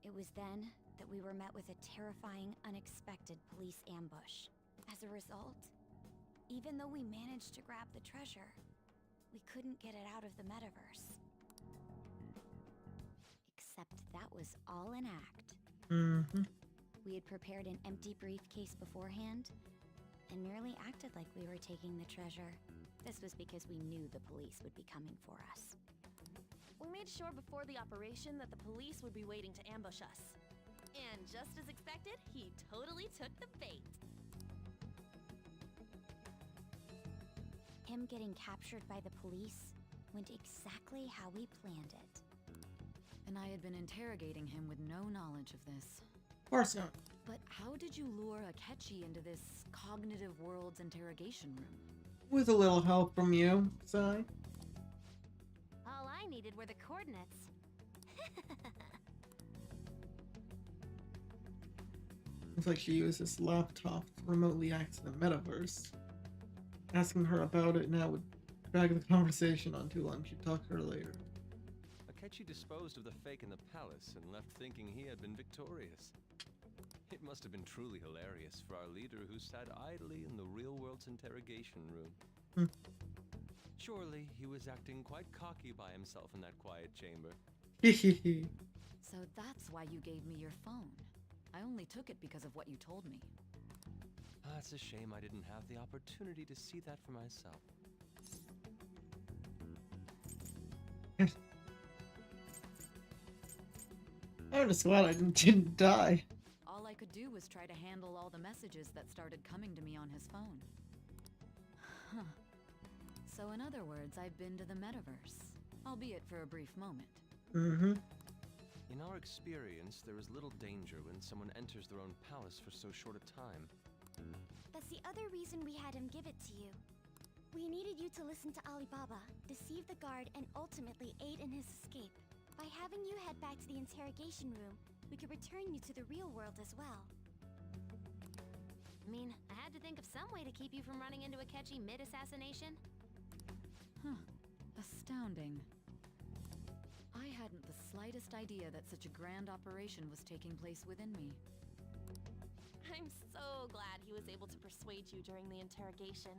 it was then that we were met with a terrifying, unexpected police ambush. As a result, even though we managed to grab the treasure, we couldn't get it out of the metaverse. Except that was all an act. Mm-hmm. We had prepared an empty briefcase beforehand, and merely acted like we were taking the treasure. This was because we knew the police would be coming for us. We made sure before the operation that the police would be waiting to ambush us. And just as expected, he totally took the bait. Him getting captured by the police went exactly how we planned it. And I had been interrogating him with no knowledge of this. Of course not. But how did you lure Akechi into this cognitive world's interrogation room? With a little help from you, Sai. All I needed were the coordinates. Looks like she used this laptop to remotely access the metaverse. Asking her about it now would drag the conversation on too long. She'd talk to her later. Akechi disposed of the fake in the palace and left thinking he had been victorious. It must have been truly hilarious for our leader who sat idly in the real world's interrogation room. Surely he was acting quite cocky by himself in that quiet chamber. So that's why you gave me your phone. I only took it because of what you told me. It's a shame I didn't have the opportunity to see that for myself. I'm just glad I didn't die. All I could do was try to handle all the messages that started coming to me on his phone. Huh. So in other words, I've been to the metaverse, albeit for a brief moment. Mm-hmm. In our experience, there is little danger when someone enters their own palace for so short a time. That's the other reason we had him give it to you. We needed you to listen to Alibaba, deceive the guard, and ultimately aid in his escape. By having you head back to the interrogation room, we could return you to the real world as well. I mean, I had to think of some way to keep you from running into Akechi mid-assassination. Huh. Astounding. I hadn't the slightest idea that such a grand operation was taking place within me. I'm so glad he was able to persuade you during the interrogation.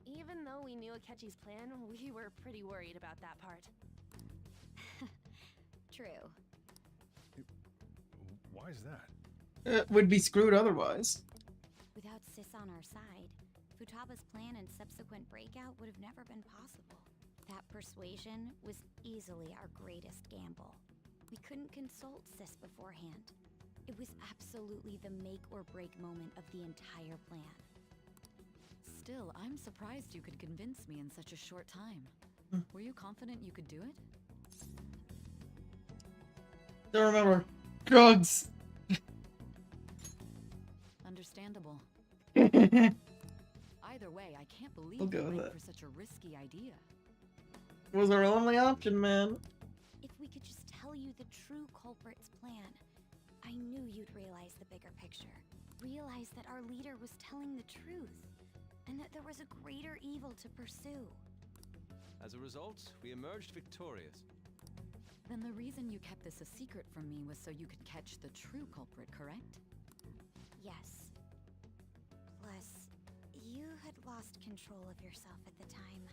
Even though we knew Akechi's plan, we were pretty worried about that part. True. Why is that? It would be screwed otherwise. Without Sis on our side, Futaba's plan and subsequent breakout would have never been possible. That persuasion was easily our greatest gamble. We couldn't consult Sis beforehand. It was absolutely the make or break moment of the entire plan. Still, I'm surprised you could convince me in such a short time. Were you confident you could do it? Don't remember. Drugs. Understandable. Either way, I can't believe We'll go you with went it. for such a risky idea. Was our only option, man. If we could just tell you the true culprit's plan, I knew you'd realize the bigger picture. Realize that our leader was telling the truth, and that there was a greater evil to pursue. As a result, we emerged victorious. Then the reason you kept this a secret from me was so you could catch the true culprit, correct? Yes. Plus, you had lost control of yourself at the time.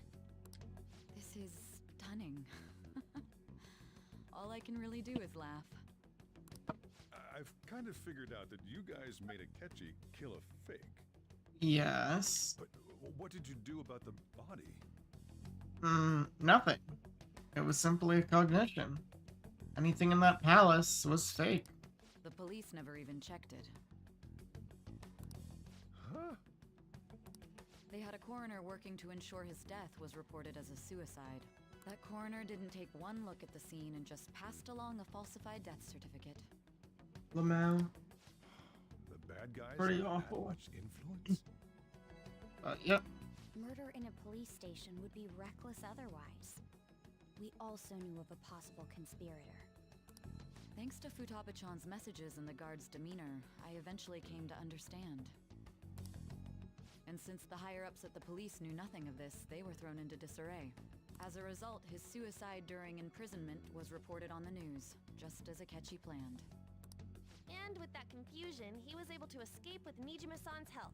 This is stunning. All I can really do is laugh. I've kind of figured out that you guys made Akechi kill a fake. Yes. But what did you do about the body? Nothing. It was simply a cognition. Anything in that palace was fake. The police never even checked it. Huh? They had a coroner working to ensure his death was reported as a suicide. That coroner didn't take one look at the scene and just passed along a falsified death certificate. Lamau. The bad guys Pretty had awful. much influence? Yep. Murder in a police station would be reckless otherwise. We also knew of a possible conspirator. Thanks to Futaba-chan's messages and the guard's demeanor, I eventually came to understand. And since the higher-ups at the police knew nothing of this, they were thrown into disarray. As a result, his suicide during imprisonment was reported on the news, just as Akechi planned. And with that confusion, he was able to escape with Nijima-san's help.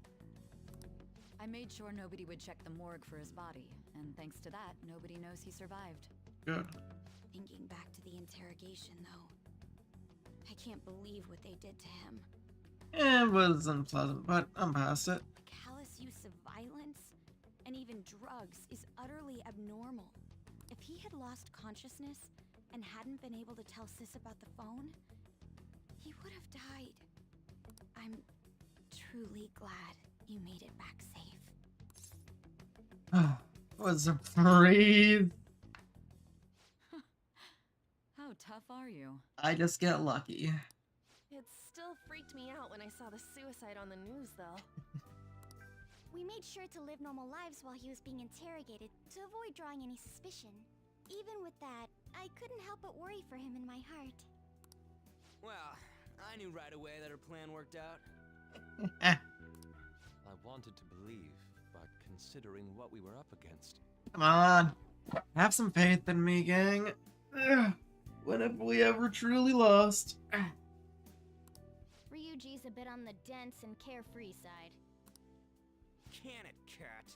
I made sure nobody would check the morgue for his body, and thanks to that, nobody knows he survived. Good. Thinking back to the interrogation, though, I can't believe what they did to him. It was unpleasant, but I'm past it. The callous use of violence, and even drugs, is utterly abnormal. If he had lost consciousness and hadn't been able to tell Sis about the phone, he would have died. I'm truly glad you made it back safe. Was a breathe. How tough are you? I just get lucky. It still freaked me out when I saw the suicide on the news, though. We made sure to live normal lives while he was being interrogated to avoid drawing any suspicion. Even with that, I couldn't help but worry for him in my heart. Well, I knew right away that her plan worked out. I wanted to believe, but considering what we were up against. Come on. Have some faith in me, gang. When have we ever truly lost? Ryuji's a bit on the dense and carefree side. Can it, cat?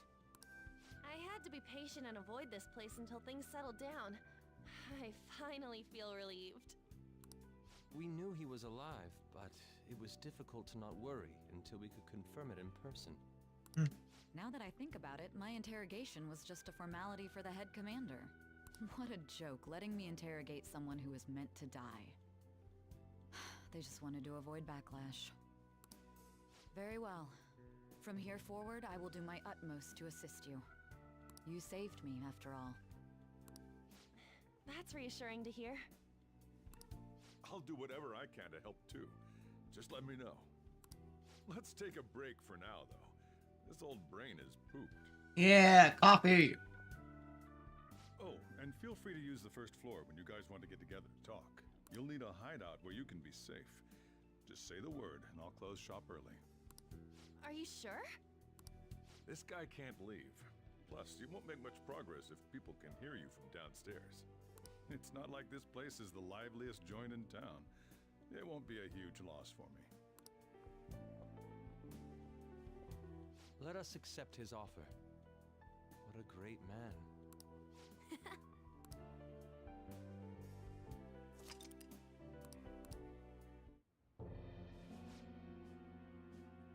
I had to be patient and avoid this place until things settled down. I finally feel relieved. We knew he was alive, but it was difficult to not worry until we could confirm it in person. Now that I think about it, my interrogation was just a formality for the head commander. What a joke, letting me interrogate someone who was meant to die. They just wanted to avoid backlash. Very well. From here forward, I will do my utmost to assist you. You saved me, after all. That's reassuring to hear. I'll do whatever I can to help too. Just let me know. Let's take a break for now, though. This old brain is pooped. Yeah, coffee. Oh, and feel free to use the first floor when you guys want to get together to talk. You'll need a hideout where you can be safe. Just say the word, and I'll close shop early. Are you sure? This guy can't leave. Plus, you won't make much progress if people can hear you from downstairs. It's not like this place is the liveliest joint in town. It won't be a huge loss for me. Let us accept his offer. What a great man.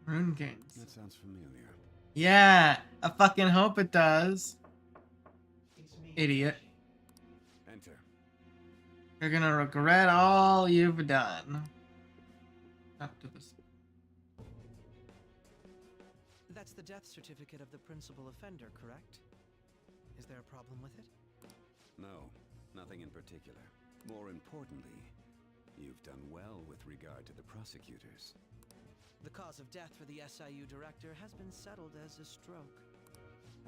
Rune games. That sounds familiar. Yeah, I fucking hope it does. Idiot. Enter. You're gonna regret all you've done. After this. That's the death certificate of the principal offender, correct? Is there a problem with it? No, nothing in particular. More importantly, you've done well with regard to the prosecutors. The cause of death for the SIU director has been settled as a stroke.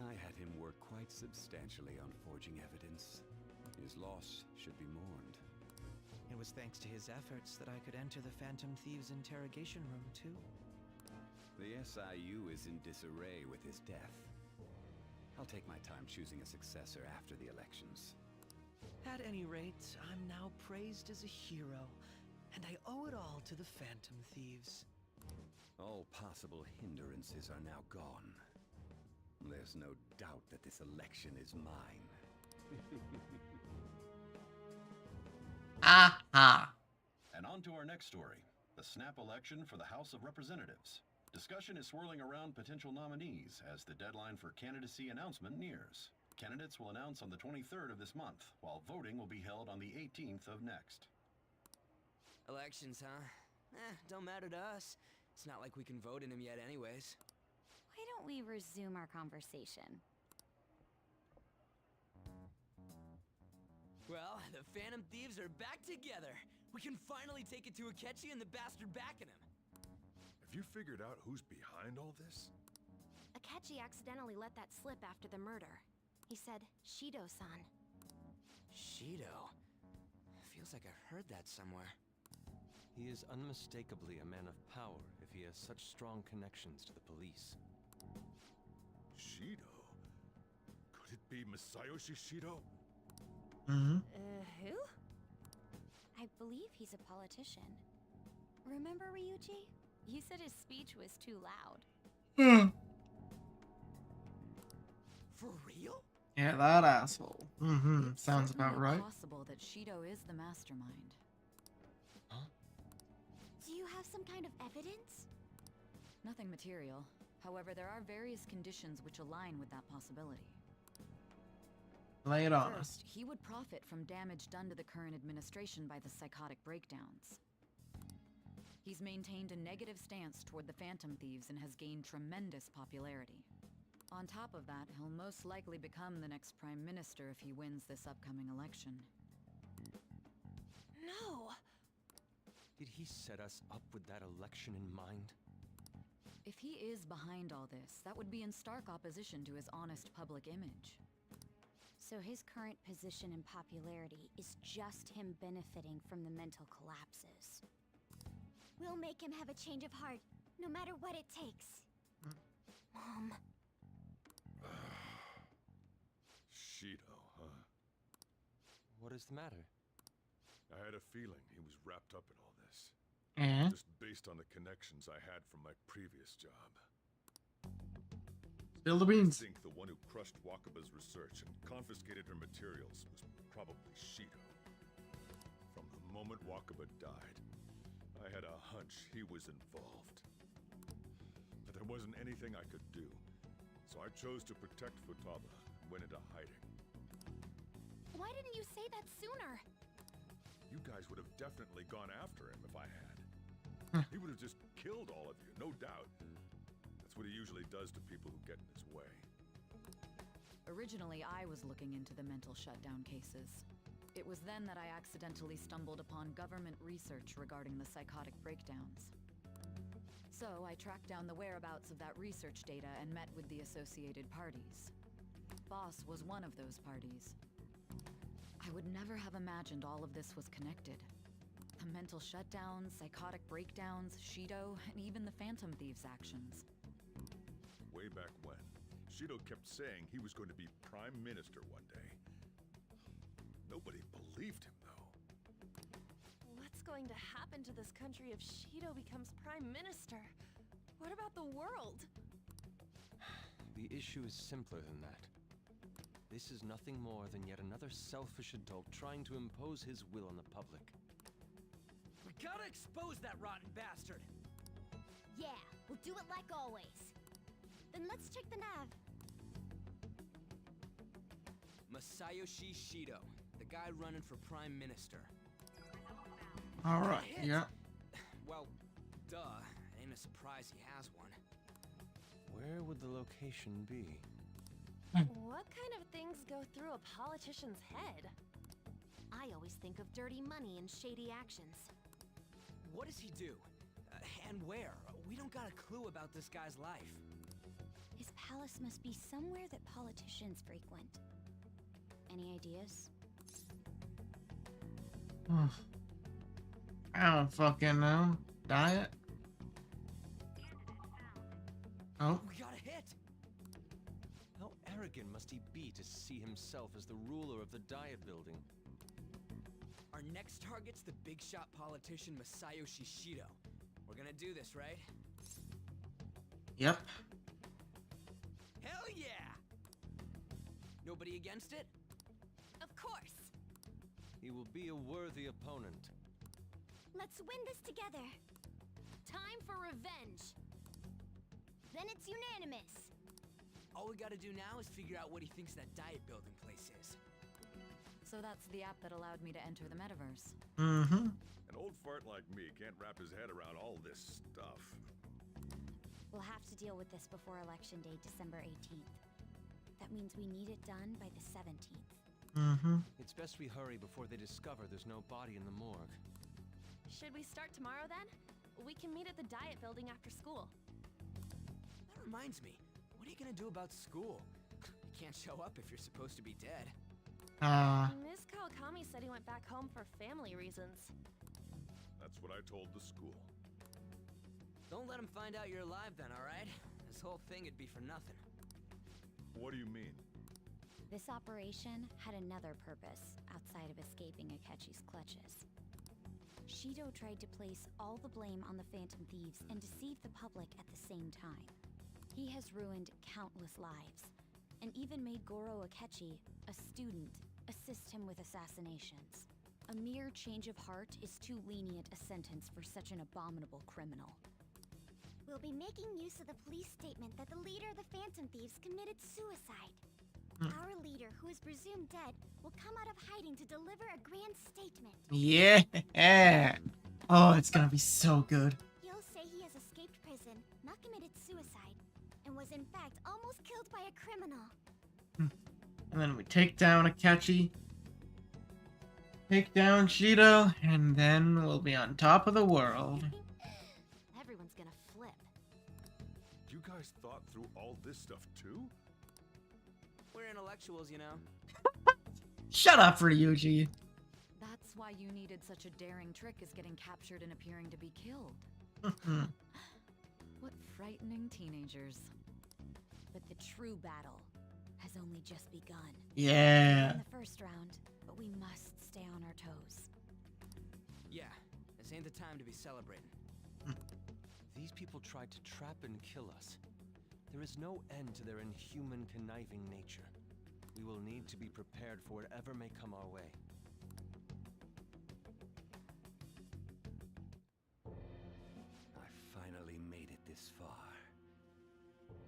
I had him work quite substantially on forging evidence. His loss should be mourned. It was thanks to his efforts that I could enter the Phantom Thieves' interrogation room, too. The SIU is in disarray with his death. I'll take my time choosing a successor after the elections. At any rate, I'm now praised as a hero, and I owe it all to the Phantom Thieves. All possible hindrances are now gone. There's no doubt that this election is mine. Aha. And on to our next story, the snap election for the House of Representatives. Discussion is swirling around potential nominees as the deadline for candidacy announcement nears. Candidates will announce on the 23rd of this month, while voting will be held on the 18th of next. Elections, huh? Don't matter to us. It's not like we can vote in them yet anyways. Why don't we resume our conversation? Well, the Phantom Thieves are back together. We can finally take it to Akechi and the bastard backing him. Have you figured out who's behind all this? Akechi accidentally let that slip after the murder. He said, Shido-san. Shido? Feels like I've heard that somewhere. He is unmistakably a man of power if he has such strong connections to the police. Shido? Could it be Masayoshi Shido? Mm-hmm. Who? I believe he's a politician. Remember, Ryuji? You said his speech was too loud. Hmm. For real? Yeah, that asshole. Mm-hmm. It's Sounds about certainly right. possible that Shido is the mastermind. Do you have some kind of evidence? Nothing material. However, there are various conditions which align with that possibility. Lay it on us. First, he would profit from damage done to the current administration by the psychotic breakdowns. He's maintained a negative stance toward the Phantom Thieves and has gained tremendous popularity. On top of that, he'll most likely become the next Prime Minister if he wins this upcoming election. No! Did he set us up with that election in mind? If he is behind all this, that would be in stark opposition to his honest public image. So his current position and popularity is just him benefiting from the mental collapses. We'll make him have a change of heart, no matter what it takes. Mom. Shido, huh? What is the matter? I had a feeling he was wrapped up in all this. And? Just based on the connections I had from my previous job. Spill the beans. I think the one who crushed Wakaba's research and confiscated her materials was probably Shido. From the moment Wakaba died, I had a hunch he was involved. But there wasn't anything I could do, so I chose to protect Futaba and went into hiding. Why didn't you say that sooner? You guys would have definitely gone after him if I had. He would have just killed all of you, no doubt. That's what he usually does to people who get in his way. Originally, I was looking into the mental shutdown cases. It was then that I accidentally stumbled upon government research regarding the psychotic breakdowns. So I tracked down the whereabouts of that research data and met with the associated parties. Boss was one of those parties. I would never have imagined all of this was connected. The mental shutdowns, psychotic breakdowns, Shido, and even the Phantom Thieves' actions. Way back when, Shido kept saying he was going to be Prime Minister one day. Nobody believed him, though. What's going to happen to this country if Shido becomes Prime Minister? What about the world? The issue is simpler than that. This is nothing more than yet another selfish adult trying to impose his will on the public. We gotta expose that rotten bastard! Yeah, we'll do it like always. Then let's check the nav. Masayoshi Shido, the guy running for Prime Minister. Alright, yeah. Well, duh. It ain't a surprise he has one. Where would the location be? What kind of things go through a politician's head? I always think of dirty money and shady actions. What does he do? And where? We don't got a clue about this guy's life. His palace must be somewhere that politicians frequent. Any ideas? I don't fucking know. Diet? Oh. We got a hit! How arrogant must he be to see himself as the ruler of the Diet Building? Our next target's the big shot politician Masayoshi Shido. We're gonna do this, right? Yep. Hell yeah! Nobody against it? Of course! He will be a worthy opponent. Let's win this together. Time for revenge. Then it's unanimous. All we gotta do now is figure out what he thinks that Diet Building place is. So that's the app that allowed me to enter the metaverse. Mm-hmm. An old fart like me can't wrap his head around all this stuff. We'll have to deal with this before Election Day, December 18th. That means we need it done by the 17th. Mm-hmm. It's best we hurry before they discover there's no body in the morgue. Should we start tomorrow then? We can meet at the Diet Building after school. That reminds me, what are you gonna do about school? You can't show up if you're supposed to be dead. Miss Kawakami said he went back home for family reasons. That's what I told the school. Don't let him find out you're alive then, alright? This whole thing would be for nothing. What do you mean? This operation had another purpose outside of escaping Akechi's clutches. Shido tried to place all the blame on the Phantom Thieves and deceive the public at the same time. He has ruined countless lives, and even made Goro Akechi, a student, assist him with assassinations. A mere change of heart is too lenient a sentence for such an abominable criminal. We'll be making use of the police statement that the leader of the Phantom Thieves committed suicide. Our leader, who is presumed dead, will come out of hiding to deliver a grand statement. Yeah. Oh, it's gonna be so good. He'll say he has escaped prison, not committed suicide, and was in fact almost killed by a criminal. And then we take down Akechi. Take down Shido, and then we'll be on top of the world. Everyone's gonna flip. You guys thought through all this stuff too? We're intellectuals, you know. Shut up, Ryuji. That's why you needed such a daring trick as getting captured and appearing to be killed. What frightening teenagers. But the true battle has only just begun. Yeah. In the first round, but we must stay on our toes. Yeah, this ain't the time to be celebrating. These people tried to trap and kill us. There is no end to their inhuman, conniving nature. We will need to be prepared for whatever may come our way. I finally made it this far.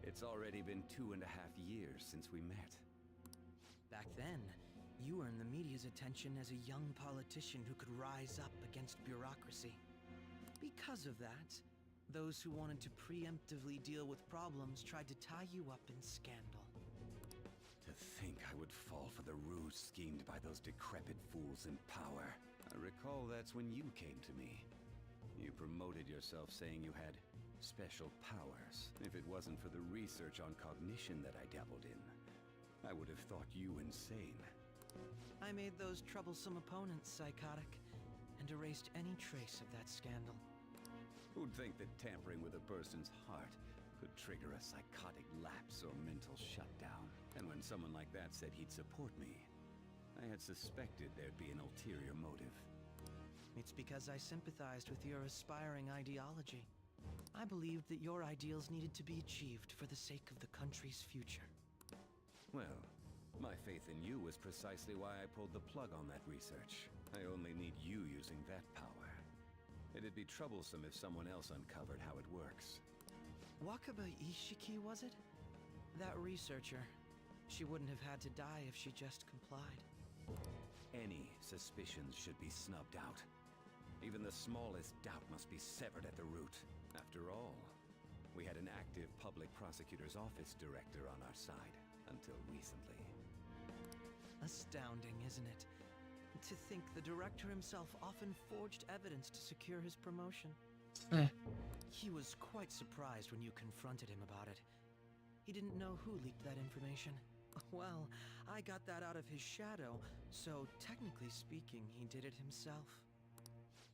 It's already been 2.5 years since we met. Back then, you earned the media's attention as a young politician who could rise up against bureaucracy. Because of that, those who wanted to preemptively deal with problems tried to tie you up in scandal. To think I would fall for the ruse schemed by those decrepit fools in power. I recall that's when you came to me. You promoted yourself saying you had special powers. If it wasn't for the research on cognition that I dabbled in, I would have thought you insane. I made those troublesome opponents psychotic and erased any trace of that scandal. Who'd think that tampering with a person's heart could trigger a psychotic lapse or mental shutdown? And when someone like that said he'd support me, I had suspected there'd be an ulterior motive. It's because I sympathized with your aspiring ideology. I believed that your ideals needed to be achieved for the sake of the country's future. Well, my faith in you was precisely why I pulled the plug on that research. I only need you using that power. It'd be troublesome if someone else uncovered how it works. Wakaba Ishiki, was it? That researcher. She wouldn't have had to die if she just complied. Any suspicions should be snubbed out. Even the smallest doubt must be severed at the root. After all, we had an active public prosecutor's office director on our side until recently. Astounding, isn't it? To think the director himself often forged evidence to secure his promotion. He was quite surprised when you confronted him about it. He didn't know who leaked that information. Well, I got that out of his shadow, so technically speaking, he did it himself.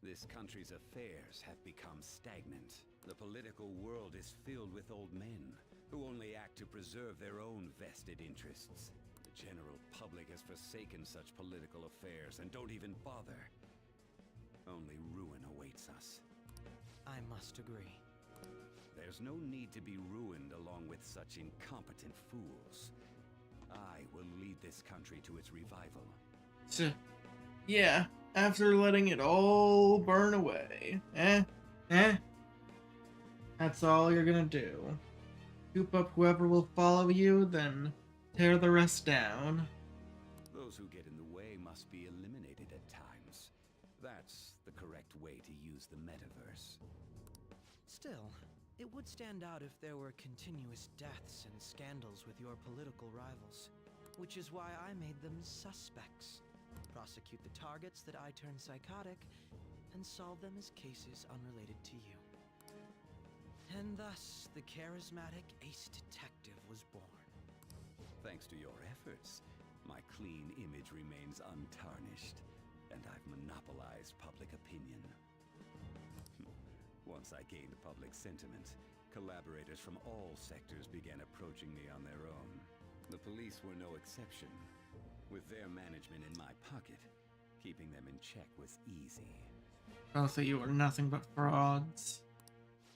This country's affairs have become stagnant. The political world is filled with old men who only act to preserve their own vested interests. The general public has forsaken such political affairs and don't even bother. Only ruin awaits us. I must agree. There's no need to be ruined along with such incompetent fools. I will lead this country to its revival. So, yeah, after letting it all burn away. That's all you're gonna do. Scoop up whoever will follow you, then tear the rest down. Those who get in the way must be eliminated at times. That's the correct way to use the metaverse. Still, it would stand out if there were continuous deaths and scandals with your political rivals, which is why I made them suspects. Prosecute the targets that I turned psychotic, and solve them as cases unrelated to you. And thus, the charismatic ace detective was born. Thanks to your efforts, my clean image remains untarnished, and I've monopolized public opinion. Once I gained public sentiment, collaborators from all sectors began approaching me on their own. The police were no exception. With their management in my pocket, keeping them in check was easy. Both of you are nothing but frauds.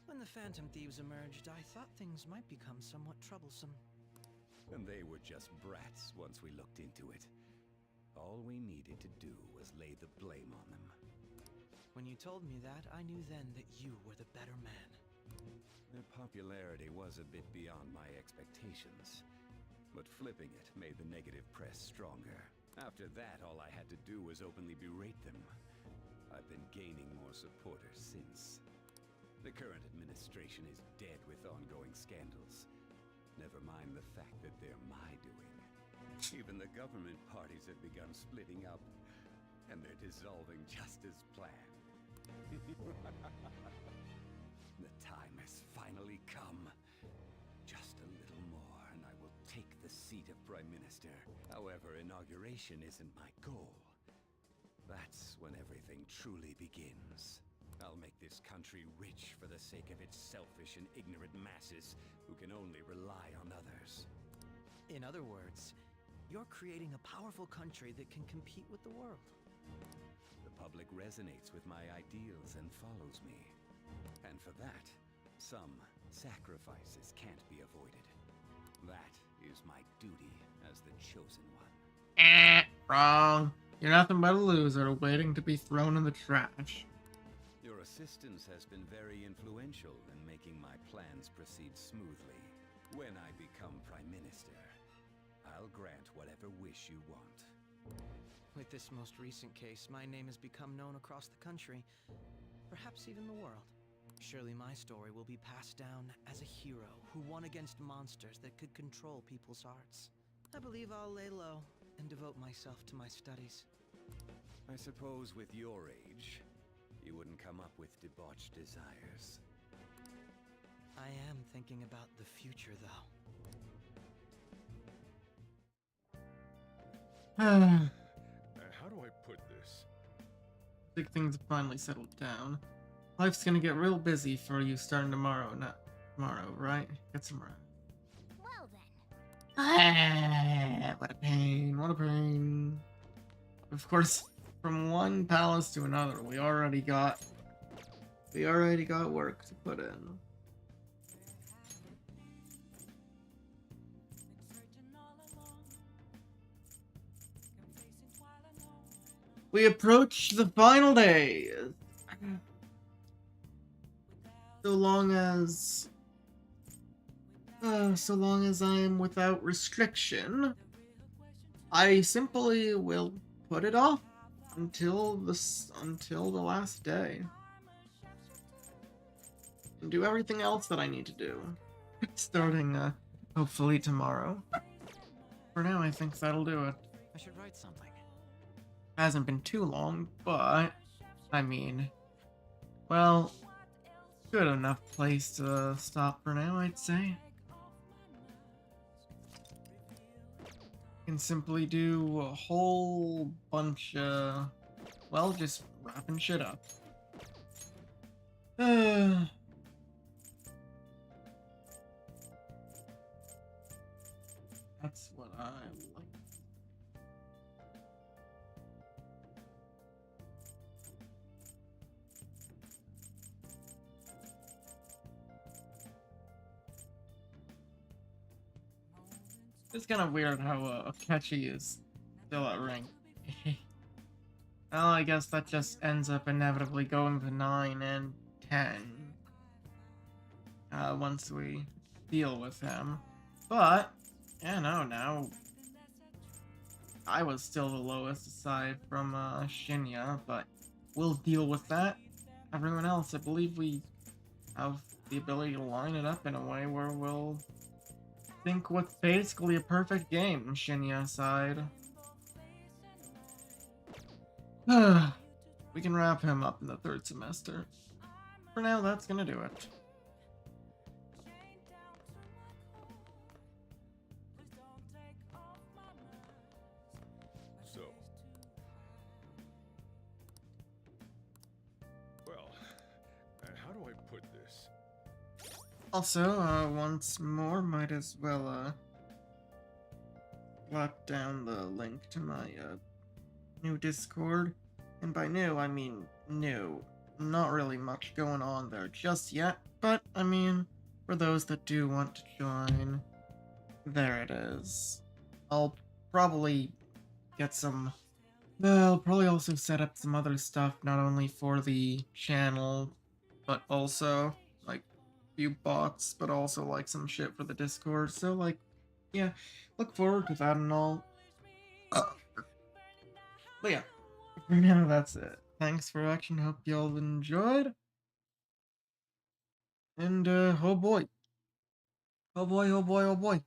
When the Phantom Thieves emerged, I thought things might become somewhat troublesome. And they were just brats once we looked into it. All we needed to do was lay the blame on them. When you told me that, I knew then that you were the better man. Their popularity was a bit beyond my expectations. But flipping it made the negative press stronger. After that, all I had to do was openly berate them. I've been gaining more supporters since. The current administration is dead with ongoing scandals. Never mind the fact that they're my doing. Even the government parties have begun splitting up, and they're dissolving just as planned. The time has finally come. Just a little more, and I will take the seat of Prime Minister. However, inauguration isn't my goal. That's when everything truly begins. I'll make this country rich for the sake of its selfish and ignorant masses who can only rely on others. In other words, you're creating a powerful country that can compete with the world. The public resonates with my ideals and follows me. And for that, some sacrifices can't be avoided. That is my duty as the chosen one. Wrong. You're nothing but a loser waiting to be thrown in the trash. Your assistance has been very influential in making my plans proceed smoothly. When I become Prime Minister, I'll grant whatever wish you want. With this most recent case, my name has become known across the country, perhaps even the world. Surely my story will be passed down as a hero who won against monsters that could control people's hearts. I believe I'll lay low and devote myself to my studies. I suppose with your age, you wouldn't come up with debauched desires. I am thinking about the future, though. How do I put this? I think things have finally settled down. Life's gonna get real busy for you starting tomorrow. Not tomorrow, right? Get some rest. Well then. What a pain, what a pain. Of course, from one palace to another, we already got work to put in. We approach the final day. So long as I am without restriction, I simply will put it off until the last day. And do everything else that I need to do. Starting hopefully tomorrow. For now, I think that'll do it. I should write something. Hasn't been too long, but I mean, well, good enough place to stop for now, I'd say. Can simply do a whole bunch of, well, just wrapping shit up. That's what I like. It's kind of weird how Akechi is still at rank. Well, I guess that just ends up inevitably going to 9 and 10. Once we deal with him. But, yeah, no, now I was still the lowest aside from Shinya, but we'll deal with that. Everyone else, I believe we have the ability to line it up in a way where we'll think what's basically a perfect game, Shinya aside. We can wrap him up in the third semester. For now, that's gonna do it. So, well, how do I put this? Also, once more, might as well, lock down the link to my, new Discord. And by new, I mean new. Not really much going on there just yet, but, I mean, for those that do want to join, there it is. I'll probably get some... I'll probably also set up some other stuff, not only for the channel, but also, like, few bots, but also like some shit for the Discord. So like, yeah, look forward to that and all. But yeah, for now that's it. Thanks for watching. Hope y'all enjoyed. And oh boy, oh boy, oh boy, oh boy. It's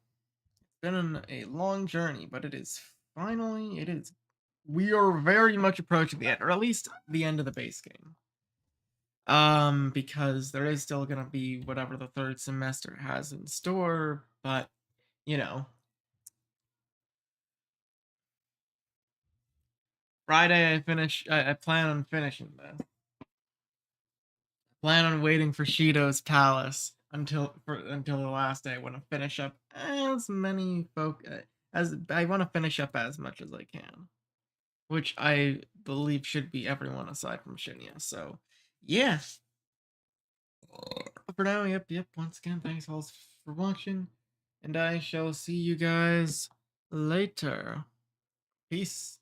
been a long journey, but it is finally. We are very much approaching the end, or at least the end of the base game. Because there is still gonna be whatever the third semester has in store, but, you know. Friday I plan on finishing this. Plan on waiting for Shido's palace until the last day. I want to finish up as many folk as I want to finish up as much as I can. Which I believe should be everyone aside from Shinya, so yeah. For now, yep. Once again, thanks all for watching, and I shall see you guys later. Peace.